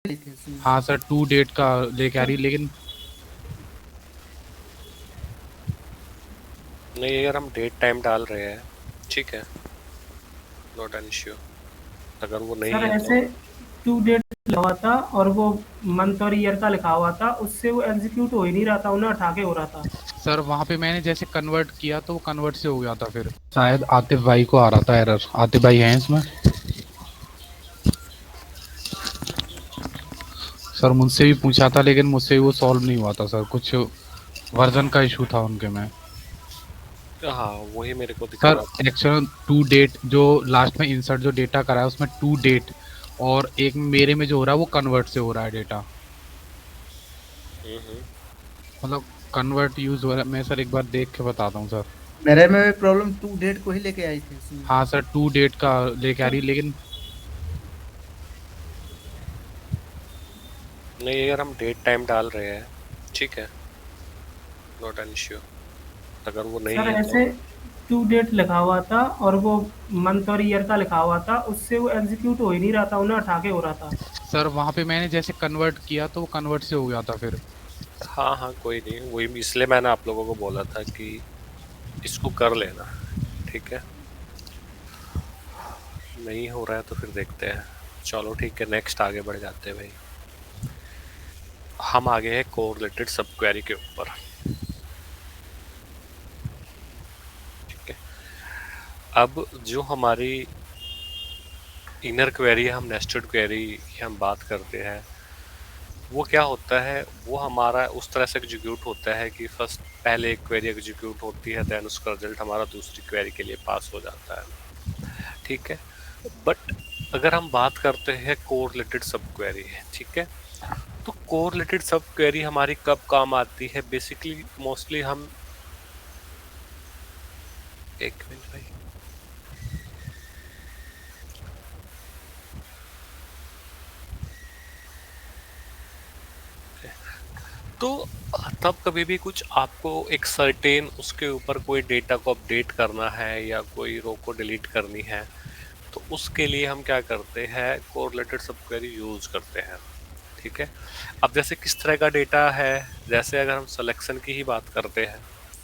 हाँ sir, to date का लेके आ रही, लेकिन नहीं, अगर हम डेट टाइम डाल रहे हैं ठीक है, नॉट एन इश्यू। अगर वो नहीं सर है तो ऐसे टू डेट लिखा हुआ था और वो मंथ और ईयर का लिखा हुआ था, उससे वो एग्जीक्यूट हो ही नहीं रहा था, उन्हें उठा के हो रहा था। सर वहाँ पे मैंने जैसे कन्वर्ट किया तो वो कन्वर्ट से हो गया था। फिर शायद आतिफ भाई को आ रहा था एरर। आतिफ भाई हैं इसमें? सर मुझसे भी पूछा था, लेकिन मुझसे वो सॉल्व नहीं हुआ था सर। कुछ वर्जन का इशू था उनके में। हाँ, वही मेरे को दिख सर रहा था। एक्चुअल टू डेट जो लास्ट में इंसर्ट जो डेटा करा है उसमें टू डेट, और एक मेरे में जो हो रहा है वो कन्वर्ट से हो रहा है डेटा। हम्म। मतलब कन्वर्ट यूज हो रहा है। मैं सर एक बार देख के बताता हूँ सर। मेरे में भी प्रॉब्लम टू डेट को ही लेके आई थी उसमें। हाँ सर, टू डेट का लेके आ रही, लेकिन नहीं, अगर हम डेट टाइम डाल रहे हैं ठीक है, नॉट एन इश्यू। अगर वो नहीं सर है तो ऐसे टू डेट लिखा हुआ था और वो मंथ और ईयर का लिखा हुआ था, उससे वो एग्जीक्यूट हो ही नहीं रहा था, उन्हें उठा के हो रहा था। सर वहाँ पे मैंने जैसे कन्वर्ट किया तो वो कन्वर्ट से हो गया था फिर। हाँ हाँ, कोई नहीं, वही इसलिए मैंने आप लोगों को बोला था कि इसको कर लेना। ठीक है, नहीं हो रहा है तो फिर देखते हैं। चलो ठीक है, नेक्स्ट आगे बढ़ जाते हैं भाई। हम आगे हैं कोरिलेटेड सब क्वेरी के ऊपर। ठीक है, अब जो हमारी इनर क्वेरी है, हम नेस्टेड क्वेरी की हम बात करते हैं, वो क्या होता है, वो हमारा उस तरह से एग्जीक्यूट होता है कि फर्स्ट पहले एक क्वेरी एग्जीक्यूट होती है, देन उसका रिजल्ट हमारा दूसरी क्वेरी के लिए पास हो जाता है। ठीक है, बट अगर हम बात करते हैं कोरिलेटेड सब क्वेरी, ठीक है, तो कोरिलेटेड सब क्वेरी हमारी कब काम आती है? बेसिकली मोस्टली हम, एक मिनट भाई, तो तब कभी भी कुछ आपको एक सर्टेन उसके ऊपर कोई डेटा को अपडेट करना है या कोई रो को डिलीट करनी है, तो उसके लिए हम क्या करते हैं, कोरिलेटेड सब क्वेरी यूज करते हैं। ठीक है, अब जैसे किस तरह का डेटा है, जैसे अगर हम सिलेक्शन की ही बात करते हैं,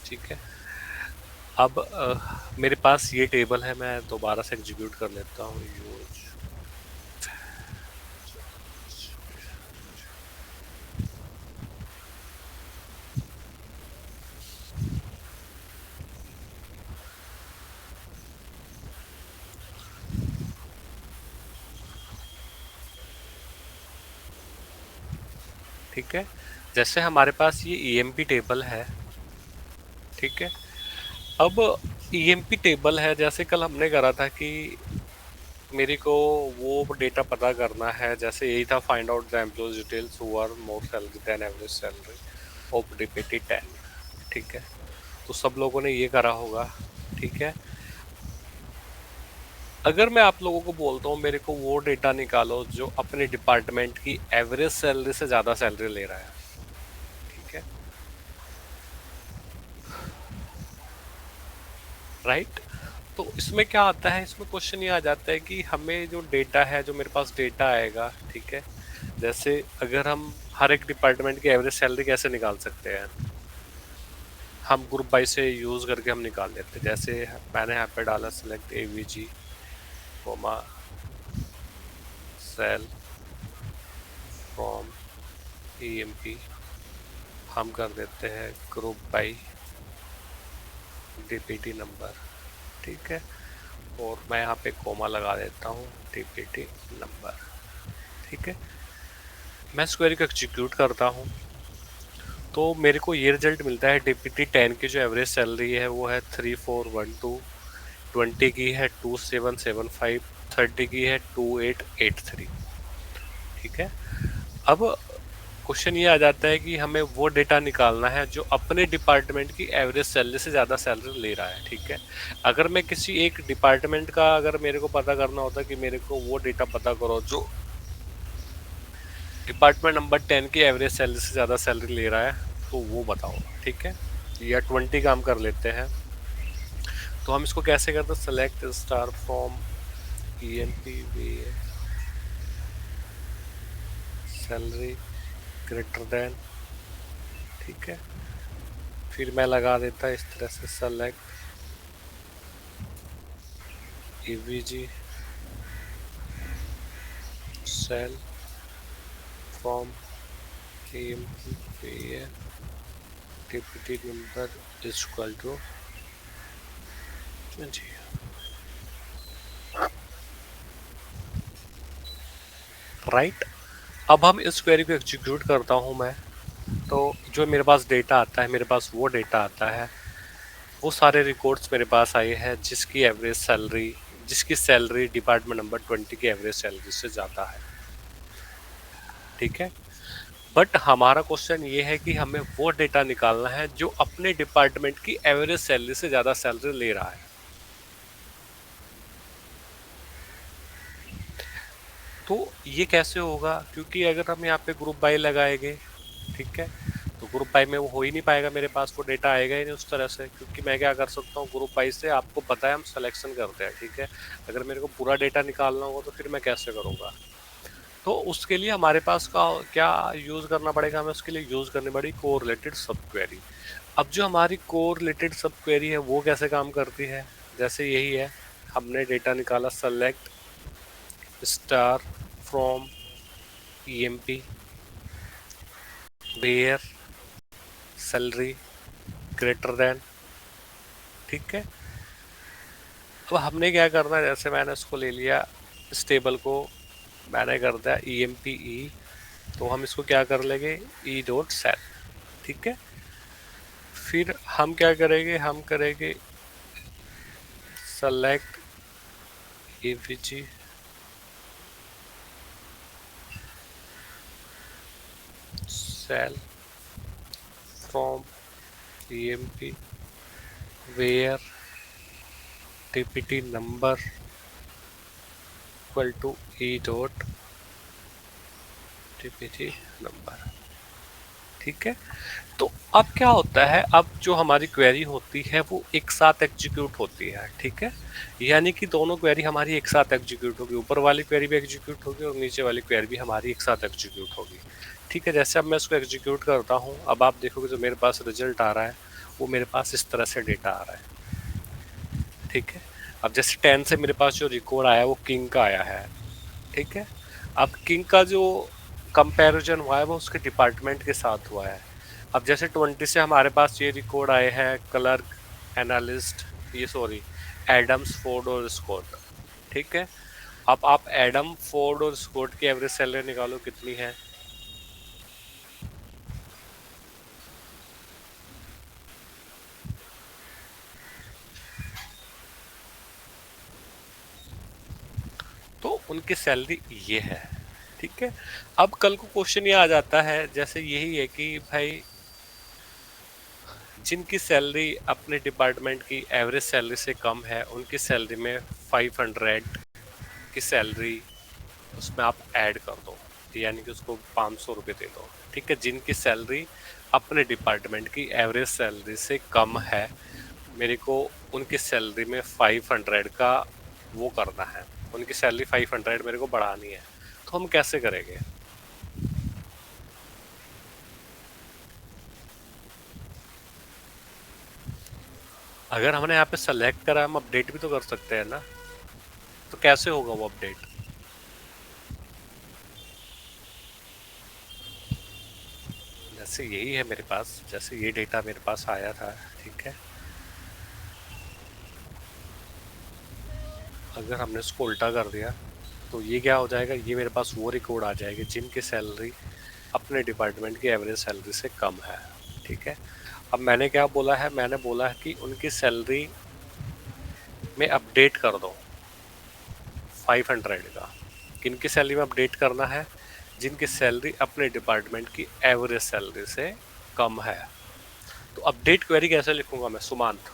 ठीक है, अब मेरे पास ये टेबल है, मैं दोबारा से एग्जीक्यूट कर लेता हूँ यूज। ठीक है, जैसे हमारे पास ये ईएमपी टेबल है। ठीक है, अब ईएमपी टेबल है, जैसे कल हमने करा था कि मेरे को वो डेटा पता करना है, जैसे यही था, find out the employees details who are more salary than average salary of डिपेटी 10। ठीक है, तो सब लोगों ने ये करा होगा। ठीक है, अगर मैं आप लोगों को बोलता हूँ मेरे को वो डेटा निकालो जो अपने डिपार्टमेंट की एवरेज सैलरी से ज्यादा सैलरी ले रहा है, ठीक है, राइट, तो इसमें क्या आता है, इसमें क्वेश्चन ये आ जाता है कि हमें जो डेटा है, जो मेरे पास डेटा आएगा, ठीक है, जैसे अगर हम हर एक डिपार्टमेंट की एवरेज सैलरी कैसे निकाल सकते हैं, हम ग्रुप बाई से यूज करके हम निकाल लेते हैं। जैसे मैंने यहाँ पे डाला select AVG comma sal from EMP, हम कर देते हैं ग्रुप बाई डीपीटी नंबर। ठीक है, और मैं यहाँ पे कोमा लगा देता हूँ डीपीटी नंबर। ठीक है, मैं इस क्वेरी को एग्जीक्यूट करता हूँ, तो मेरे को ये रिजल्ट मिलता है, डीपीटी 10 की जो एवरेज सैलरी है वो है 3412, 20 की है 2775, 30 की है 2883। ठीक है, अब क्वेश्चन ये आ जाता है कि हमें वो डेटा निकालना है जो अपने डिपार्टमेंट की एवरेज सैलरी से ज़्यादा सैलरी ले रहा है। ठीक है, अगर मैं किसी एक डिपार्टमेंट का, अगर मेरे को पता करना होता कि मेरे को वो डेटा पता करो जो डिपार्टमेंट नंबर 10 की एवरेज सैलरी से ज़्यादा सैलरी ले रहा है, तो वो बताओ। ठीक है, या 20 का हम कर लेते हैं, तो हम इसको कैसे करते हैं, select star from E N P V salary greater than, ठीक है। फिर मैं लगा देता इस तरह से select EVG sal from TPT number is equal to 20। Right, अब हम इस क्वेरी को एग्जीक्यूट करता हूं मैं, तो जो मेरे पास डेटा आता है, मेरे पास वो डेटा आता है, वो सारे रिकॉर्ड्स मेरे पास आए हैं जिसकी एवरेज सैलरी, जिसकी सैलरी डिपार्टमेंट नंबर 20 की एवरेज सैलरी से ज़्यादा है, ठीक है। बट हमारा क्वेश्चन ये है कि हमें वो डेटा निकालना है जो अपने डिपार्टमेंट की एवरेज सैलरी से ज़्यादा सैलरी ले रहा है। तो ये कैसे होगा, क्योंकि अगर हम यहाँ पे ग्रुप बाय लगाएंगे, ठीक है, तो ग्रुप बाय में वो हो ही नहीं पाएगा, मेरे पास वो डेटा आएगा ही नहीं उस तरह से, क्योंकि मैं क्या कर सकता हूँ, ग्रुप बाय से आपको पता है हम सिलेक्शन करते हैं, ठीक है। अगर मेरे को पूरा डेटा निकालना होगा तो फिर मैं कैसे करूँगा, तो उसके लिए हमारे पास का क्या यूज़ करना पड़ेगा, हमें उसके लिए यूज़ करनी पड़ेगी कोरिलेटेड सब क्वेरी। अब जो हमारी कोरिलेटेड सब क्वेरी है वो कैसे काम करती है, जैसे यही है, हमने डेटा निकाला select star from EMP where salary greater than, ठीक है। अब हमने क्या करना है, जैसे मैंने इसको ले लिया, इस टेबल को मैंने कर दिया EMPE, तो हम इसको क्या कर लेंगे ई डॉट सेल, ठीक है। फिर हम क्या करेंगे, हम करेंगे select EVG sal from EMP where TPT number equal to E dot TPT number, ठीक है। तो अब क्या होता है, अब जो हमारी क्वेरी होती है वो एक साथ एग्जीक्यूट होती है, ठीक है, यानी कि दोनों क्वेरी हमारी एक साथ एग्जीक्यूट होगी, ऊपर वाली क्वेरी भी एग्जीक्यूट होगी और नीचे वाली क्वेरी भी हमारी एक साथ एग्जीक्यूट होगी, ठीक है। जैसे अब मैं इसको एग्जीक्यूट करता हूँ, अब आप देखोगे जो मेरे पास रिजल्ट आ रहा है वो मेरे पास इस तरह से डेटा आ रहा है, ठीक है। अब जैसे 10 से मेरे पास जो रिकॉर्ड आया वो किंग का आया है, ठीक है। अब किंग का जो कंपैरिजन हुआ है वो उसके डिपार्टमेंट के साथ हुआ है। अब जैसे 20 से हमारे पास ये रिकॉर्ड आए हैं क्लर्क एनालिस्ट, ये सॉरी एडम्स फोर्ड और स्कॉट, ठीक है। अब आप एडम फोर्ड और स्कॉट की एवरेज सैलरी निकालो कितनी है, तो उनकी सैलरी ये है, ठीक है। अब कल को क्वेश्चन ये आ जाता है, जैसे यही है कि भाई जिनकी सैलरी अपने डिपार्टमेंट की एवरेज सैलरी से कम है उनकी सैलरी में 500 की सैलरी उसमें आप ऐड कर दो, यानी कि उसको 500 रुपये दे दो, ठीक है। जिनकी सैलरी अपने डिपार्टमेंट की एवरेज सैलरी से कम है, मेरे को उनकी सैलरी में 500 का वो करना है, उनकी सैलरी 500 मेरे को बढ़ानी है, तो हम कैसे करेंगे। अगर हमने यहाँ पे सेलेक्ट करा, हम अपडेट भी तो कर सकते हैं ना, तो कैसे होगा वो अपडेट, जैसे यही है मेरे पास, जैसे ये डेटा मेरे पास आया था, ठीक है। अगर हमने इसको उल्टा कर दिया तो ये क्या हो जाएगा, ये मेरे पास वो रिकॉर्ड आ जाएगी जिनकी सैलरी अपने डिपार्टमेंट की एवरेज सैलरी से कम है, ठीक है। अब मैंने क्या बोला है, मैंने बोला है कि उनकी सैलरी में अपडेट कर दो 500 का, किनकी सैलरी में अपडेट करना है, जिनकी सैलरी अपने डिपार्टमेंट की एवरेज सैलरी से कम है। तो अपडेट क्वेरी कैसे लिखूंगा मैं, Sumant.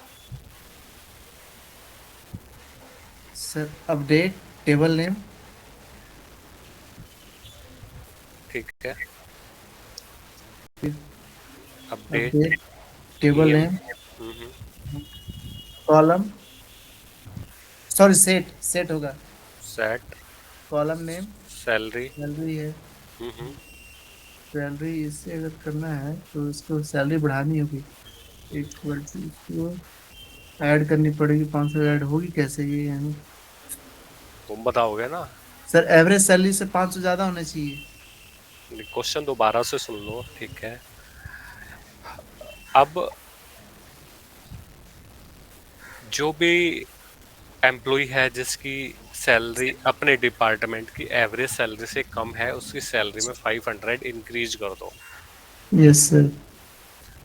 Sir update table name, ठीक है, update update table name, column, sorry set, set होगा, set column name salary salary है, सैलरी इससे अगर करना है तो इसको सैलरी बढ़ानी होगी, इक्वल टू इसको ऐड करनी पड़ेगी। 500 ऐड होगी कैसे ये यानी? तुम बताओगे ना। सर एवरेज सैलरी से 500 ज्यादा होना चाहिए। क्वेश्चन दोबारा से सुन लो, ठीक है। अब जो भी एम्प्लॉय है जिसकी सैलरी अपने डिपार्टमेंट की एवरेज सैलरी से कम है, उसकी सैलरी में 500 इंक्रीज कर दो। Yes sir.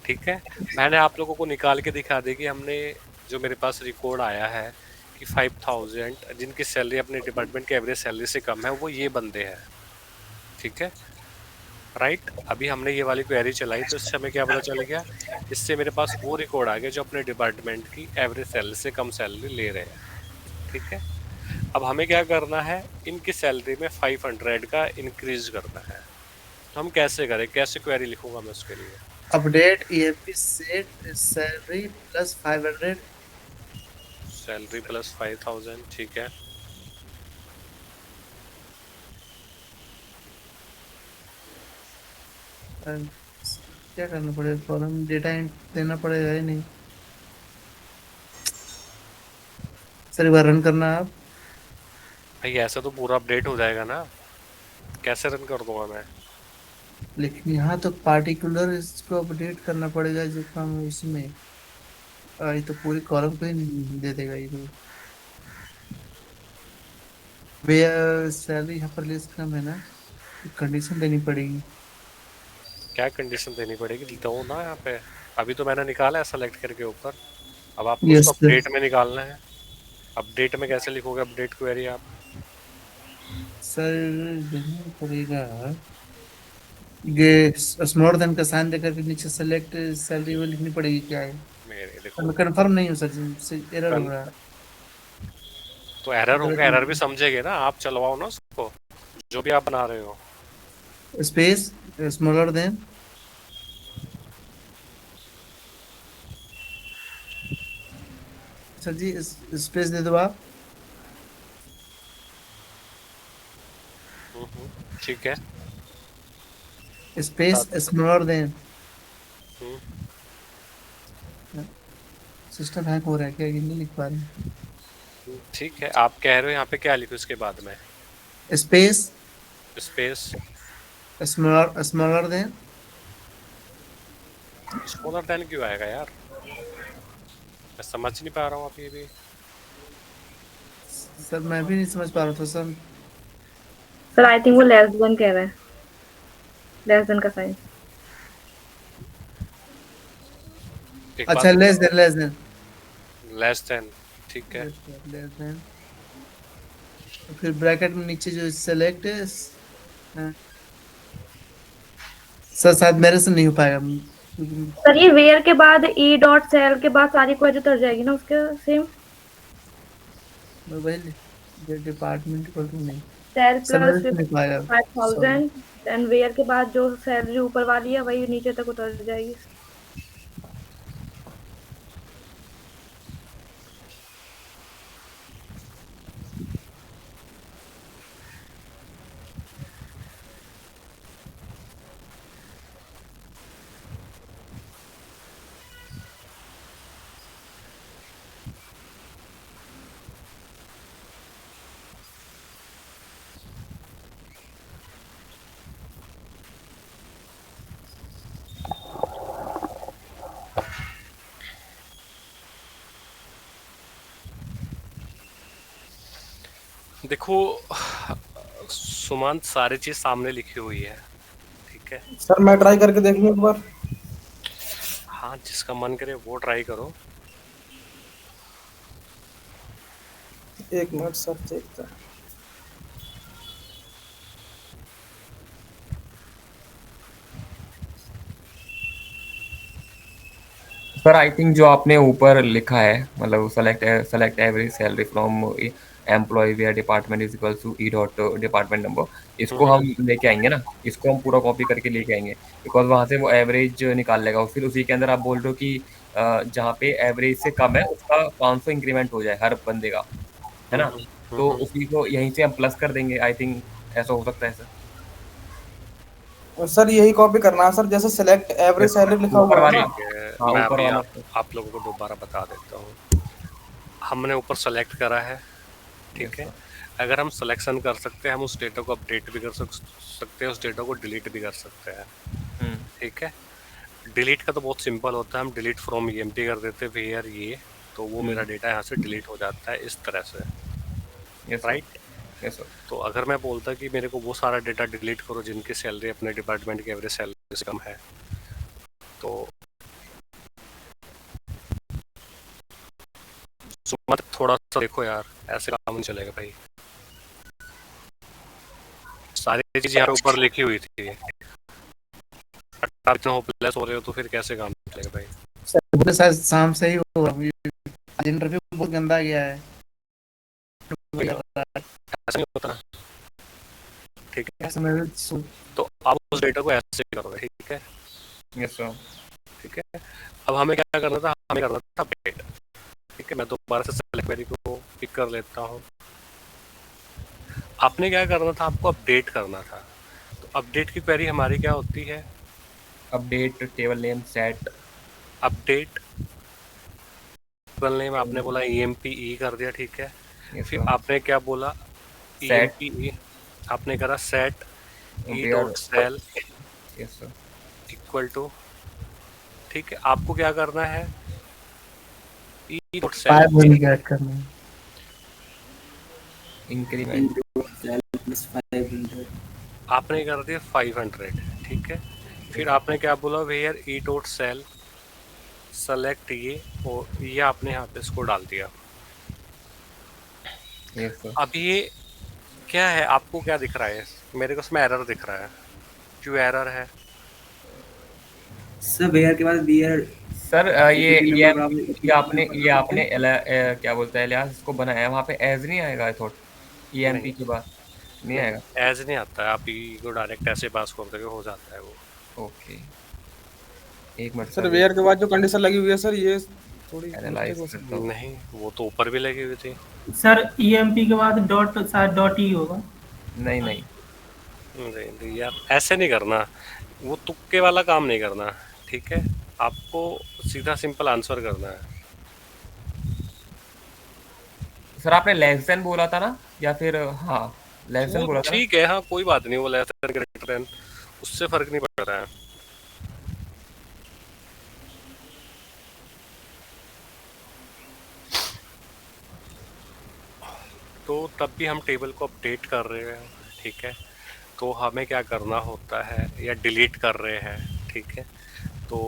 ठीक है, मैंने आप लोगों को निकाल के दिखा दी कि हमने जो मेरे पास रिकॉर्ड आया है कि 5000 जिनकी सैलरी अपने डिपार्टमेंट की एवरेज सैलरी से कम है, वो ये बंदे हैं। ठीक है, राइट। अभी हमने ये वाली क्वेरी चलाई तो इससे हमें क्या पता चल गया, इससे मेरे पास वो रिकॉर्ड आ गया जो अपने डिपार्टमेंट की एवरेज सैलरी से कम सैलरी ले रहे हैं। ठीक है, अब हमें क्या करना है, इनकी सैलरी में 500 का इंक्रीज करना है। तो हम कैसे करें, कैसे क्वेरी लिखूंगा मैं उसके लिए? Update EMP set salary plus 500। Salary plus 5000, ठीक है। क्या करना पड़ेगा, कॉलम डेटा देना पड़ेगा ही नहीं। सर एक बार रन करना आप। भाई ऐसा तो पूरा अपडेट हो जाएगा ना, कैसे रन कर दूंगा मैं? लेकिन यहाँ तो पार्टिकुलर इसको अपडेट करना पड़ेगा जो काम है इसमें। ये तो पूरी कॉलम को ही दे देगा ये तो। भैया सैलरी यहाँ पर लिस्ट कम है ना, कंडीशन देनी पड़ेगी। क्या कंडीशन देनी पड़ेगी, दो ना यहाँ पे। अभी तो मैंने निकाला है सेलेक्ट करके ऊपर, अब आपको यस उसको सर। अपडेट में निकालना है। अपडेट में कैसे लिखोगे अपडेट क्वेरी आप? सर देखना पड़ेगा, ये स्मॉल देन का साइन देकर के नीचे सेलेक्ट सैलरी वो लिखनी पड़ेगी क्या है? मेरे देखो, मैं कंफर्म नहीं हूँ सर, एरर हो कन, रहा है। तो एरर होगा, एरर भी गलत समझेगे ना आप, चलवाओ ना उसको जो भी आप बना रहे हो। Space smaller than. सर जी स्पेस दे दो आप। ठीक है, स्पेस स्मॉलर देन। हम्म, सिस्टम हैक हो रहा है क्या, ये नहीं लिख पा रहे? ठीक है। आप कह रहे हो यहाँ पे क्या लिखो इसके बाद में? Space space smaller than. Smaller than क्यों आएगा यार, मैं समझ नहीं पा रहा हूँ अभी भी। सर मैं भी नहीं समझ पा रहा था सर। सर आई थिंक वो लेस देन कह रहा है, लेस देन का साइन। एक अच्छा बात, लेस देन। लेस देन, ठीक है। लेस देन, फिर ब्रैकेट में नीचे जो सेलेक्ट है। सर शायद मेरे से नहीं हो पाएगा क्योंकि सर ये वेयर के बाद ई डॉट सेल के बाद सारी क्वेरी उतर जाएगी ना उसके सेम। मोबाइल डिपार्टमेंट को तो नहीं, सेल सर मेरे प्लस से नहीं पाएगा। 5000 देन वेयर के बाद जो सैलरी ऊपर वाली है वही नीचे तक उतर जाएगी। देखो सुमंत, सारी चीज सामने लिखी हुई है, ठीक है। सर मैं ट्राई करके देख लूं एक बार। हाँ, जिसका मन करे वो ट्राई करो। एक मिनट सर देखते हैं। सर आई थिंक जो आपने ऊपर लिखा है, मतलब select average salary from employee where department is equal to E dot department number, इसको हम लेके आएंगे ना, इसको हम पूरा कॉपी करके लेके आएंगे, बिकॉज वहाँ से वो एवरेज निकाल लेगा और फिर उसी के अंदर आप बोल रहे हो कि जहाँ पे एवरेज से कम है उसका 500 इंक्रीमेंट हो जाए हर बंदे का, है ना? तो उसी को यहीं से हम प्लस कर देंगे, आई थिंक ऐसा हो सकता है सर। सर यही कॉपी करना है सर, जैसे सिलेक्ट एवरेज सैलरी लिखा ऊपर हुआ है वाला। ना। ठीक है, हाँ, मैं ऊपर अभी वाला। आप लोगों को दोबारा बता देता हूँ। हमने ऊपर सेलेक्ट करा है, ठीक है। अगर हम सिलेक्शन कर सकते हैं, हम उस डेटा को अपडेट भी कर सकते हैं, उस डेटा को डिलीट भी कर सकते हैं, ठीक है। डिलीट का तो बहुत सिंपल होता है, हम डिलीट फ्रॉम ईएमपी कर देते हैं वेयर ये, तो वो मेरा डेटा यहाँ से डिलीट हो जाता है इस तरह से, राइट। Yes sir. तो अगर मैं बोलता कि मेरे को वो सारा डेटा डिलीट करो जिनकी सैलरी अपने डिपार्टमेंट की एवरेज सैलरी से कम है, तो सुमन थोड़ा सा देखो यार, ऐसे काम नहीं चलेगा भाई। सारी चीज यहाँ पे ऊपर लिखी हुई थी, इतना होपलेस हो रहे हो तो फिर कैसे काम चलेगा भाई। सर वो तो शायद शाम से ही हो रहा है, आज इंटरव्यू बहुत गंदा गया है। ऐसा नहीं होता, ठीक है। ऐसे में तो आप उस डेटा को ऐसे करोगे, ठीक है। Yes sir. ठीक है, अब हमें क्या करना था, हमें करना था अपडेट, ठीक है। मैं दोबारा से सेलेक्ट क्वेरी को पिक कर लेता हूँ। आपने क्या करना था, आपको अपडेट करना था। तो अपडेट की क्वेरी हमारी क्या होती है, update table name set. Update table name आपने बोला EMPE कर दिया, ठीक है। फिर आपने क्या बोला, EMPE आपने करा set e.cell yes sir. Equal to, ठीक है। आपको क्या करना है, e.cell 5 ऐड करना है। इंक्रीमेंट आपने कर दिया 500, ठीक है। फिर आपने क्या बोला, वेयर e.cell सेलेक्ट ये, और ये आपने यहाँ पे इसको डाल दिया। Yes sir. अब ये क्या है, आपको क्या दिख रहा है, मेरे को इसमें एरर दिख रहा है। क्यों एरर है सर? वेयर के बाद बियर सर ये आपने क्या बोलते हैं एलियास इसको बनाया है, वहाँ पे एज नहीं आएगा आई थॉट EMP के बाद नहीं आएगा। एज नहीं आता है, आप ई को डायरेक्ट ऐसे पास कर दोगे, हो जाता है वो। ओके, एक मिनट सर वेयर के बाद जो कंडीशन लगी हुई है सर, ये थोड़ी एनालाइज हो करता सकती हूँ। नहीं, वो तो ऊपर भी लगी हुई थी। सर EMP के बाद डॉट, शायद डॉट ई होगा। नहीं नहीं नहीं यार, ऐसे नहीं करना, वो तुक्के वाला काम नहीं करना, ठीक है। आपको सीधा सिंपल आंसर करना है। सर आपने लेस देन बोला था ना, या फिर हाँ लेस देन बोला था ना? ठीक है, हाँ कोई बात नहीं, वो लेस देन ग्रेटर देन उससे फर्क नहीं पड़ रहा है। तो तब भी हम टेबल को अपडेट कर रहे हैं, ठीक है। तो हमें क्या करना होता है, या डिलीट कर रहे हैं, ठीक है। तो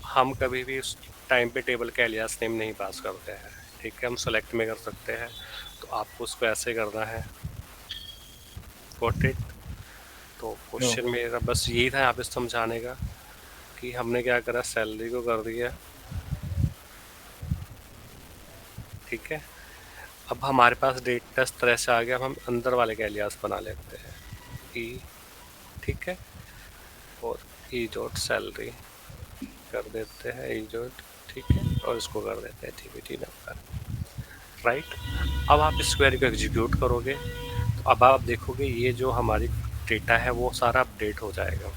हम कभी भी उस टाइम पे टेबल का एलियास नेम नहीं पास करते हैं, ठीक है। हम सेलेक्ट में कर सकते हैं, तो आपको उसको ऐसे करना है, गॉट इट। तो क्वेश्चन मेरा बस यही था यहाँ पे समझाने का, कि हमने क्या करा, सैलरी को कर दिया, ठीक है। अब हमारे पास डेटा इस तरह से आ गया, अब हम अंदर वाले का एलियास बना लेते हैं, ई, ठीक है। और e.सैलरी कर देते हैं, e. ठीक है, और इसको कर देते हैं TBT नंबर, राइट। अब आप इस क्वेरी को एग्जीक्यूट करोगे, तो अब आप देखोगे ये जो हमारी डेटा है वो सारा अपडेट हो जाएगा।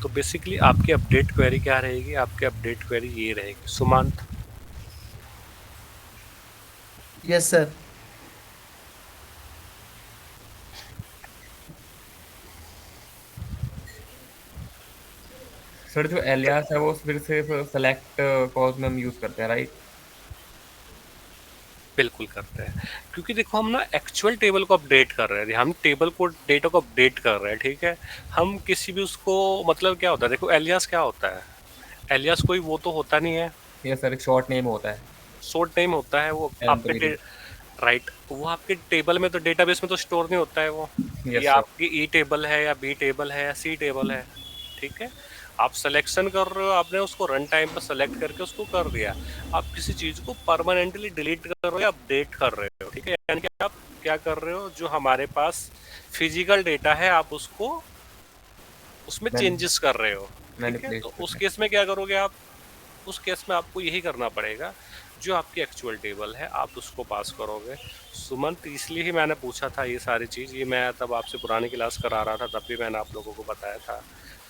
तो बेसिकली आपकी अपडेट क्वेरी क्या रहेगी, आपकी अपडेट क्वेरी ये रहेगी, सुमंत। Yes sir. सर जो एलियास है वो फिर सिर्फ सेलेक्ट कॉज में हम यूज करते हैं, राइट? बिल्कुल करते हैं, क्योंकि देखो हम ना एक्चुअल टेबल को अपडेट कर रहे हैं, हम टेबल को डेटा को अपडेट कर रहे हैं, ठीक है। हम किसी भी उसको, मतलब क्या होता है, देखो एलियास क्या होता है, एलियास कोई वो तो होता नहीं है, ये सर एक शॉर्ट नेम होता है, शॉर्ट नेम होता है, वो आपके राइट, वो आपके टेबल में तो डेटाबेस में तो स्टोर नहीं होता है वो। ये आपकी ई टेबल है या बी टेबल है या सी टेबल है, ठीक है। आप सिलेक्शन कर रहे हो, आपने उसको रन टाइम पर सेलेक्ट करके उसको कर दिया। आप किसी चीज़ को परमानेंटली डिलीट कर रहे हो या अपडेट कर रहे हो, ठीक है। यानी कि आप क्या कर रहे हो, जो हमारे पास फिजिकल डेटा है आप उसको उसमें चेंजेस कर रहे हो, ठीक है। तो उस केस में क्या करोगे आप, उस केस में आपको यही करना पड़ेगा, जो आपकी एक्चुअल टेबल है आप उसको पास करोगे। सुमंत, इसलिए ही मैंने पूछा था ये सारी चीज़, ये मैं तब आपसे पुरानी क्लास करा रहा था, तब भी मैंने आप लोगों को बताया था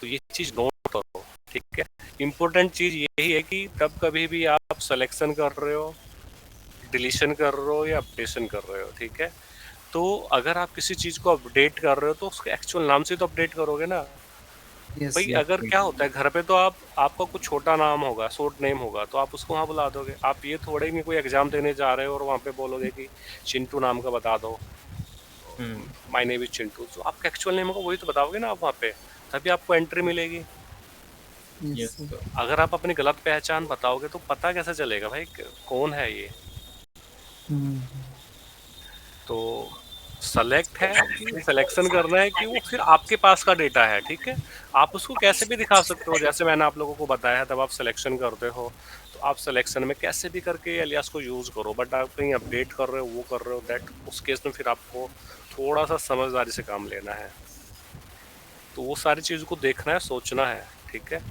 तो ये चीज नोट करो, ठीक है। इम्पोर्टेंट चीज यही है कि तब कभी भी आप सिलेक्शन कर रहे हो, डिलीशन कर रहे हो या अपडेशन कर रहे हो, ठीक है, तो अगर आप किसी चीज को अपडेट कर रहे हो तो उसके एक्चुअल नाम से तो अपडेट करोगे ना यस भाई। अगर क्या होता है घर पे तो आपका कुछ छोटा नाम होगा, शॉर्ट नेम होगा, तो आप उसको वहाँ बुला दोगे। आप ये थोड़े नहीं कोई एग्जाम देने जा रहे हो और वहाँ पे बोलोगे कि चिंटू नाम का बता दो, माय नेम इज चिंटू, तो आपका एक्चुअल नेम होगा वही तो बताओगे ना आप वहाँ पे, तभी आपको एंट्री मिलेगी। यस अगर आप अपनी गलत पहचान बताओगे तो पता कैसे चलेगा भाई कौन है ये। तो सेलेक्ट है कि सिलेक्शन करना है कि वो फिर आपके पास का डेटा है, ठीक है। आप उसको कैसे भी दिखा सकते हो, जैसे मैंने आप लोगों को बताया है, तब आप सिलेक्शन करते हो तो आप सिलेक्शन में कैसे भी करके एलियास को यूज करो, बट आप कहीं अपडेट कर रहे हो, वो कर रहे हो, दैट उस केस में फिर आपको थोड़ा सा समझदारी से काम लेना है। तो वो सारी चीज़ को देखना है, सोचना है, ठीक है।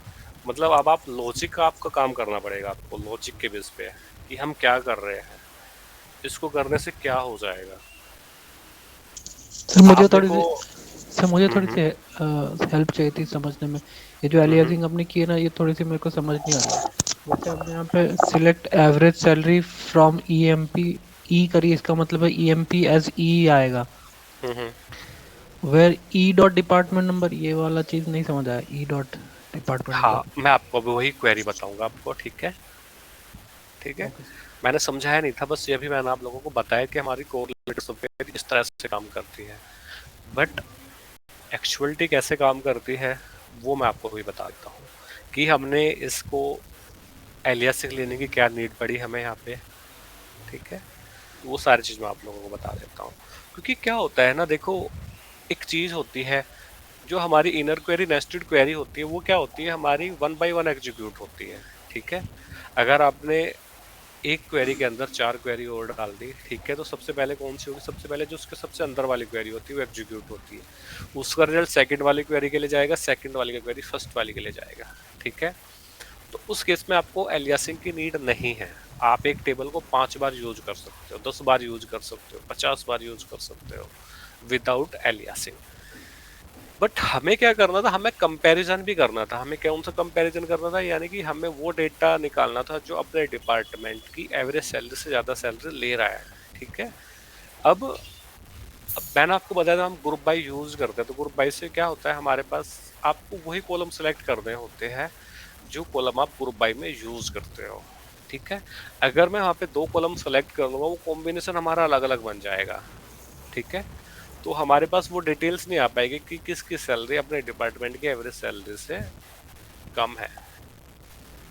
मतलब अब आप लॉजिक का आपका काम करना पड़ेगा आपको, लॉजिक के बेस पे कि हम क्या कर रहे हैं, इसको करने से क्या हो जाएगा। सर मुझे आप थोड़ी देखो सी सर मुझे थोड़ी सी हेल्प चाहिए थी समझने में। ये जो एलियासिंग आपने की है ना, ये थोड़ी सी मेरे को समझ नहीं आ रही है। जैसे आपने यहाँ पे select average salary from EMP E करी, इसका मतलब है ईएमपी एज ई आएगा। Where E dot department number, ये वाला चीज नहीं समझ आया। ई डॉट डिपार्टमेंट हाँ, नंबर। मैं आपको अभी वही क्वेरी बताऊंगा आपको, ठीक है, ठीक है। मैंने समझाया नहीं था, बस ये भी मैंने आप लोगों को बताया कि हमारी कोरिलेटेड सॉफ्टवेयर इस तरह से काम करती है, बट एक्चुअलिटी कैसे काम करती है वो मैं आपको भी बता देता हूँ कि हमने इसको एलियासिंग लेने की क्या नीड पड़ी हमें यहाँ पे, ठीक है। वो सारी चीज़ मैं आप लोगों को बता देता हूँ। क्योंकि क्या होता है ना, देखो एक चीज़ होती है जो हमारी इनर क्वेरी नेस्टेड क्वेरी होती है, वो क्या होती है हमारी 1 by 1 एग्जीक्यूट होती है, ठीक है। अगर आपने एक क्वेरी के अंदर 4 क्वेरी और डाल दी, ठीक है, तो सबसे पहले कौन सी होगी, सबसे पहले जो उसके सबसे अंदर वाली क्वेरी होती है वो एग्जीक्यूट होती है। उसका रिजल्ट सेकंड वाली क्वेरी के लिए जाएगा, सेकंड वाली का क्वेरी फर्स्ट वाली के लिए जाएगा, ठीक है। तो उस केस में आपको एलियासिंग की नीड नहीं है। आप एक टेबल को 5 बार यूज कर सकते हो, 10 बार यूज कर सकते हो, 50 बार यूज कर सकते हो विदाउट एलियासिंग। बट हमें क्या करना था, हमें कंपैरिजन भी करना था। हमें कौन सा कंपैरिजन करना था, यानी कि हमें वो डेटा निकालना था जो अपने डिपार्टमेंट की एवरेज सैलरी से ज़्यादा सैलरी ले रहा है, ठीक है। अब मैंने आपको बताया था हम ग्रुप बाई यूज करते हैं, तो ग्रुप बाई से क्या होता है, हमारे पास आपको वही कॉलम सेलेक्ट करने होते हैं जो कॉलम आप ग्रुप बाई में यूज करते हो, ठीक है। अगर मैं वहाँ पे 2 कॉलम सेलेक्ट कर लूँगा, वो कॉम्बिनेशन हमारा अलग अलग बन जाएगा, ठीक है। तो हमारे पास वो डिटेल्स नहीं आ पाएगी कि किसकी सैलरी अपने डिपार्टमेंट की एवरेज सैलरी से कम है,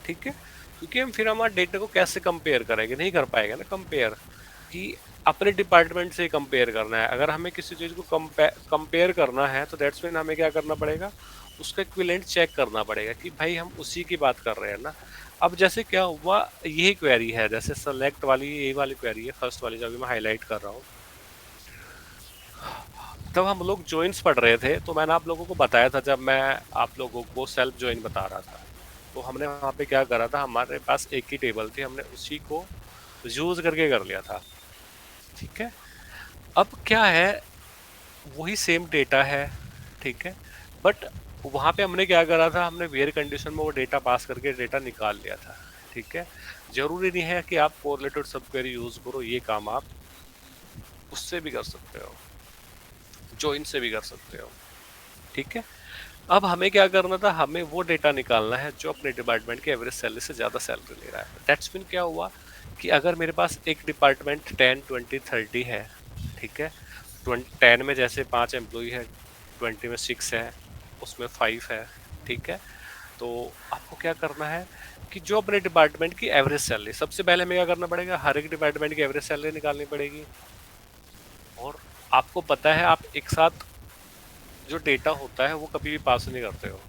ठीक है। क्योंकि हम फिर हमारे डेटा को कैसे कंपेयर करेंगे, नहीं कर पाएंगे ना कंपेयर, कि अपने डिपार्टमेंट से कंपेयर करना है। अगर हमें किसी चीज़ को कंपेयर करना है तो दैट्स मीन हमें क्या करना पड़ेगा, उसका इक्विवेलेंट चेक करना पड़ेगा कि भाई हम उसी की बात कर रहे हैं ना। अब जैसे क्या हुआ, यही क्वेरी है, जैसे सेलेक्ट वाली यही वाली क्वेरी है, फर्स्ट वाली जो अभी मैं हाईलाइट कर रहा हूँ। तब हम लोग जॉइंस पढ़ रहे थे, तो मैंने आप लोगों को बताया था, जब मैं आप लोगों को सेल्फ जॉइन बता रहा था, तो हमने वहाँ पे क्या करा था, हमारे पास एक ही टेबल थी, हमने उसी को यूज करके कर लिया था, ठीक है। अब क्या है, वही सेम डेटा है, ठीक है, बट वहाँ पे हमने क्या करा था, हमने वेयर कंडीशन में वो डेटा पास करके डेटा निकाल लिया था, ठीक है। जरूरी नहीं है कि आप कोरिलेटेड सब क्वेरी यूज करो, ये काम आप उससे भी कर सकते हो, जॉइन से भी कर सकते हो, ठीक है। अब हमें क्या करना था, हमें वो डेटा निकालना है जो अपने डिपार्टमेंट के एवरेज सैलरी से ज़्यादा सैलरी ले रहा है। दैट्स मीन क्या हुआ कि अगर मेरे पास एक डिपार्टमेंट 10, 20, 30 है, ठीक है, 10 में जैसे 5 एम्प्लॉई है, 20 में 6 है, उसमें 5 है, ठीक है। तो आपको क्या करना है कि जो अपने डिपार्टमेंट की एवरेज सैलरी, सबसे पहले हमें क्या करना पड़ेगा, हर एक डिपार्टमेंट की एवरेज सैलरी निकालनी पड़ेगी। और आपको पता है आप एक साथ जो डेटा होता है वो कभी भी पास नहीं करते हो,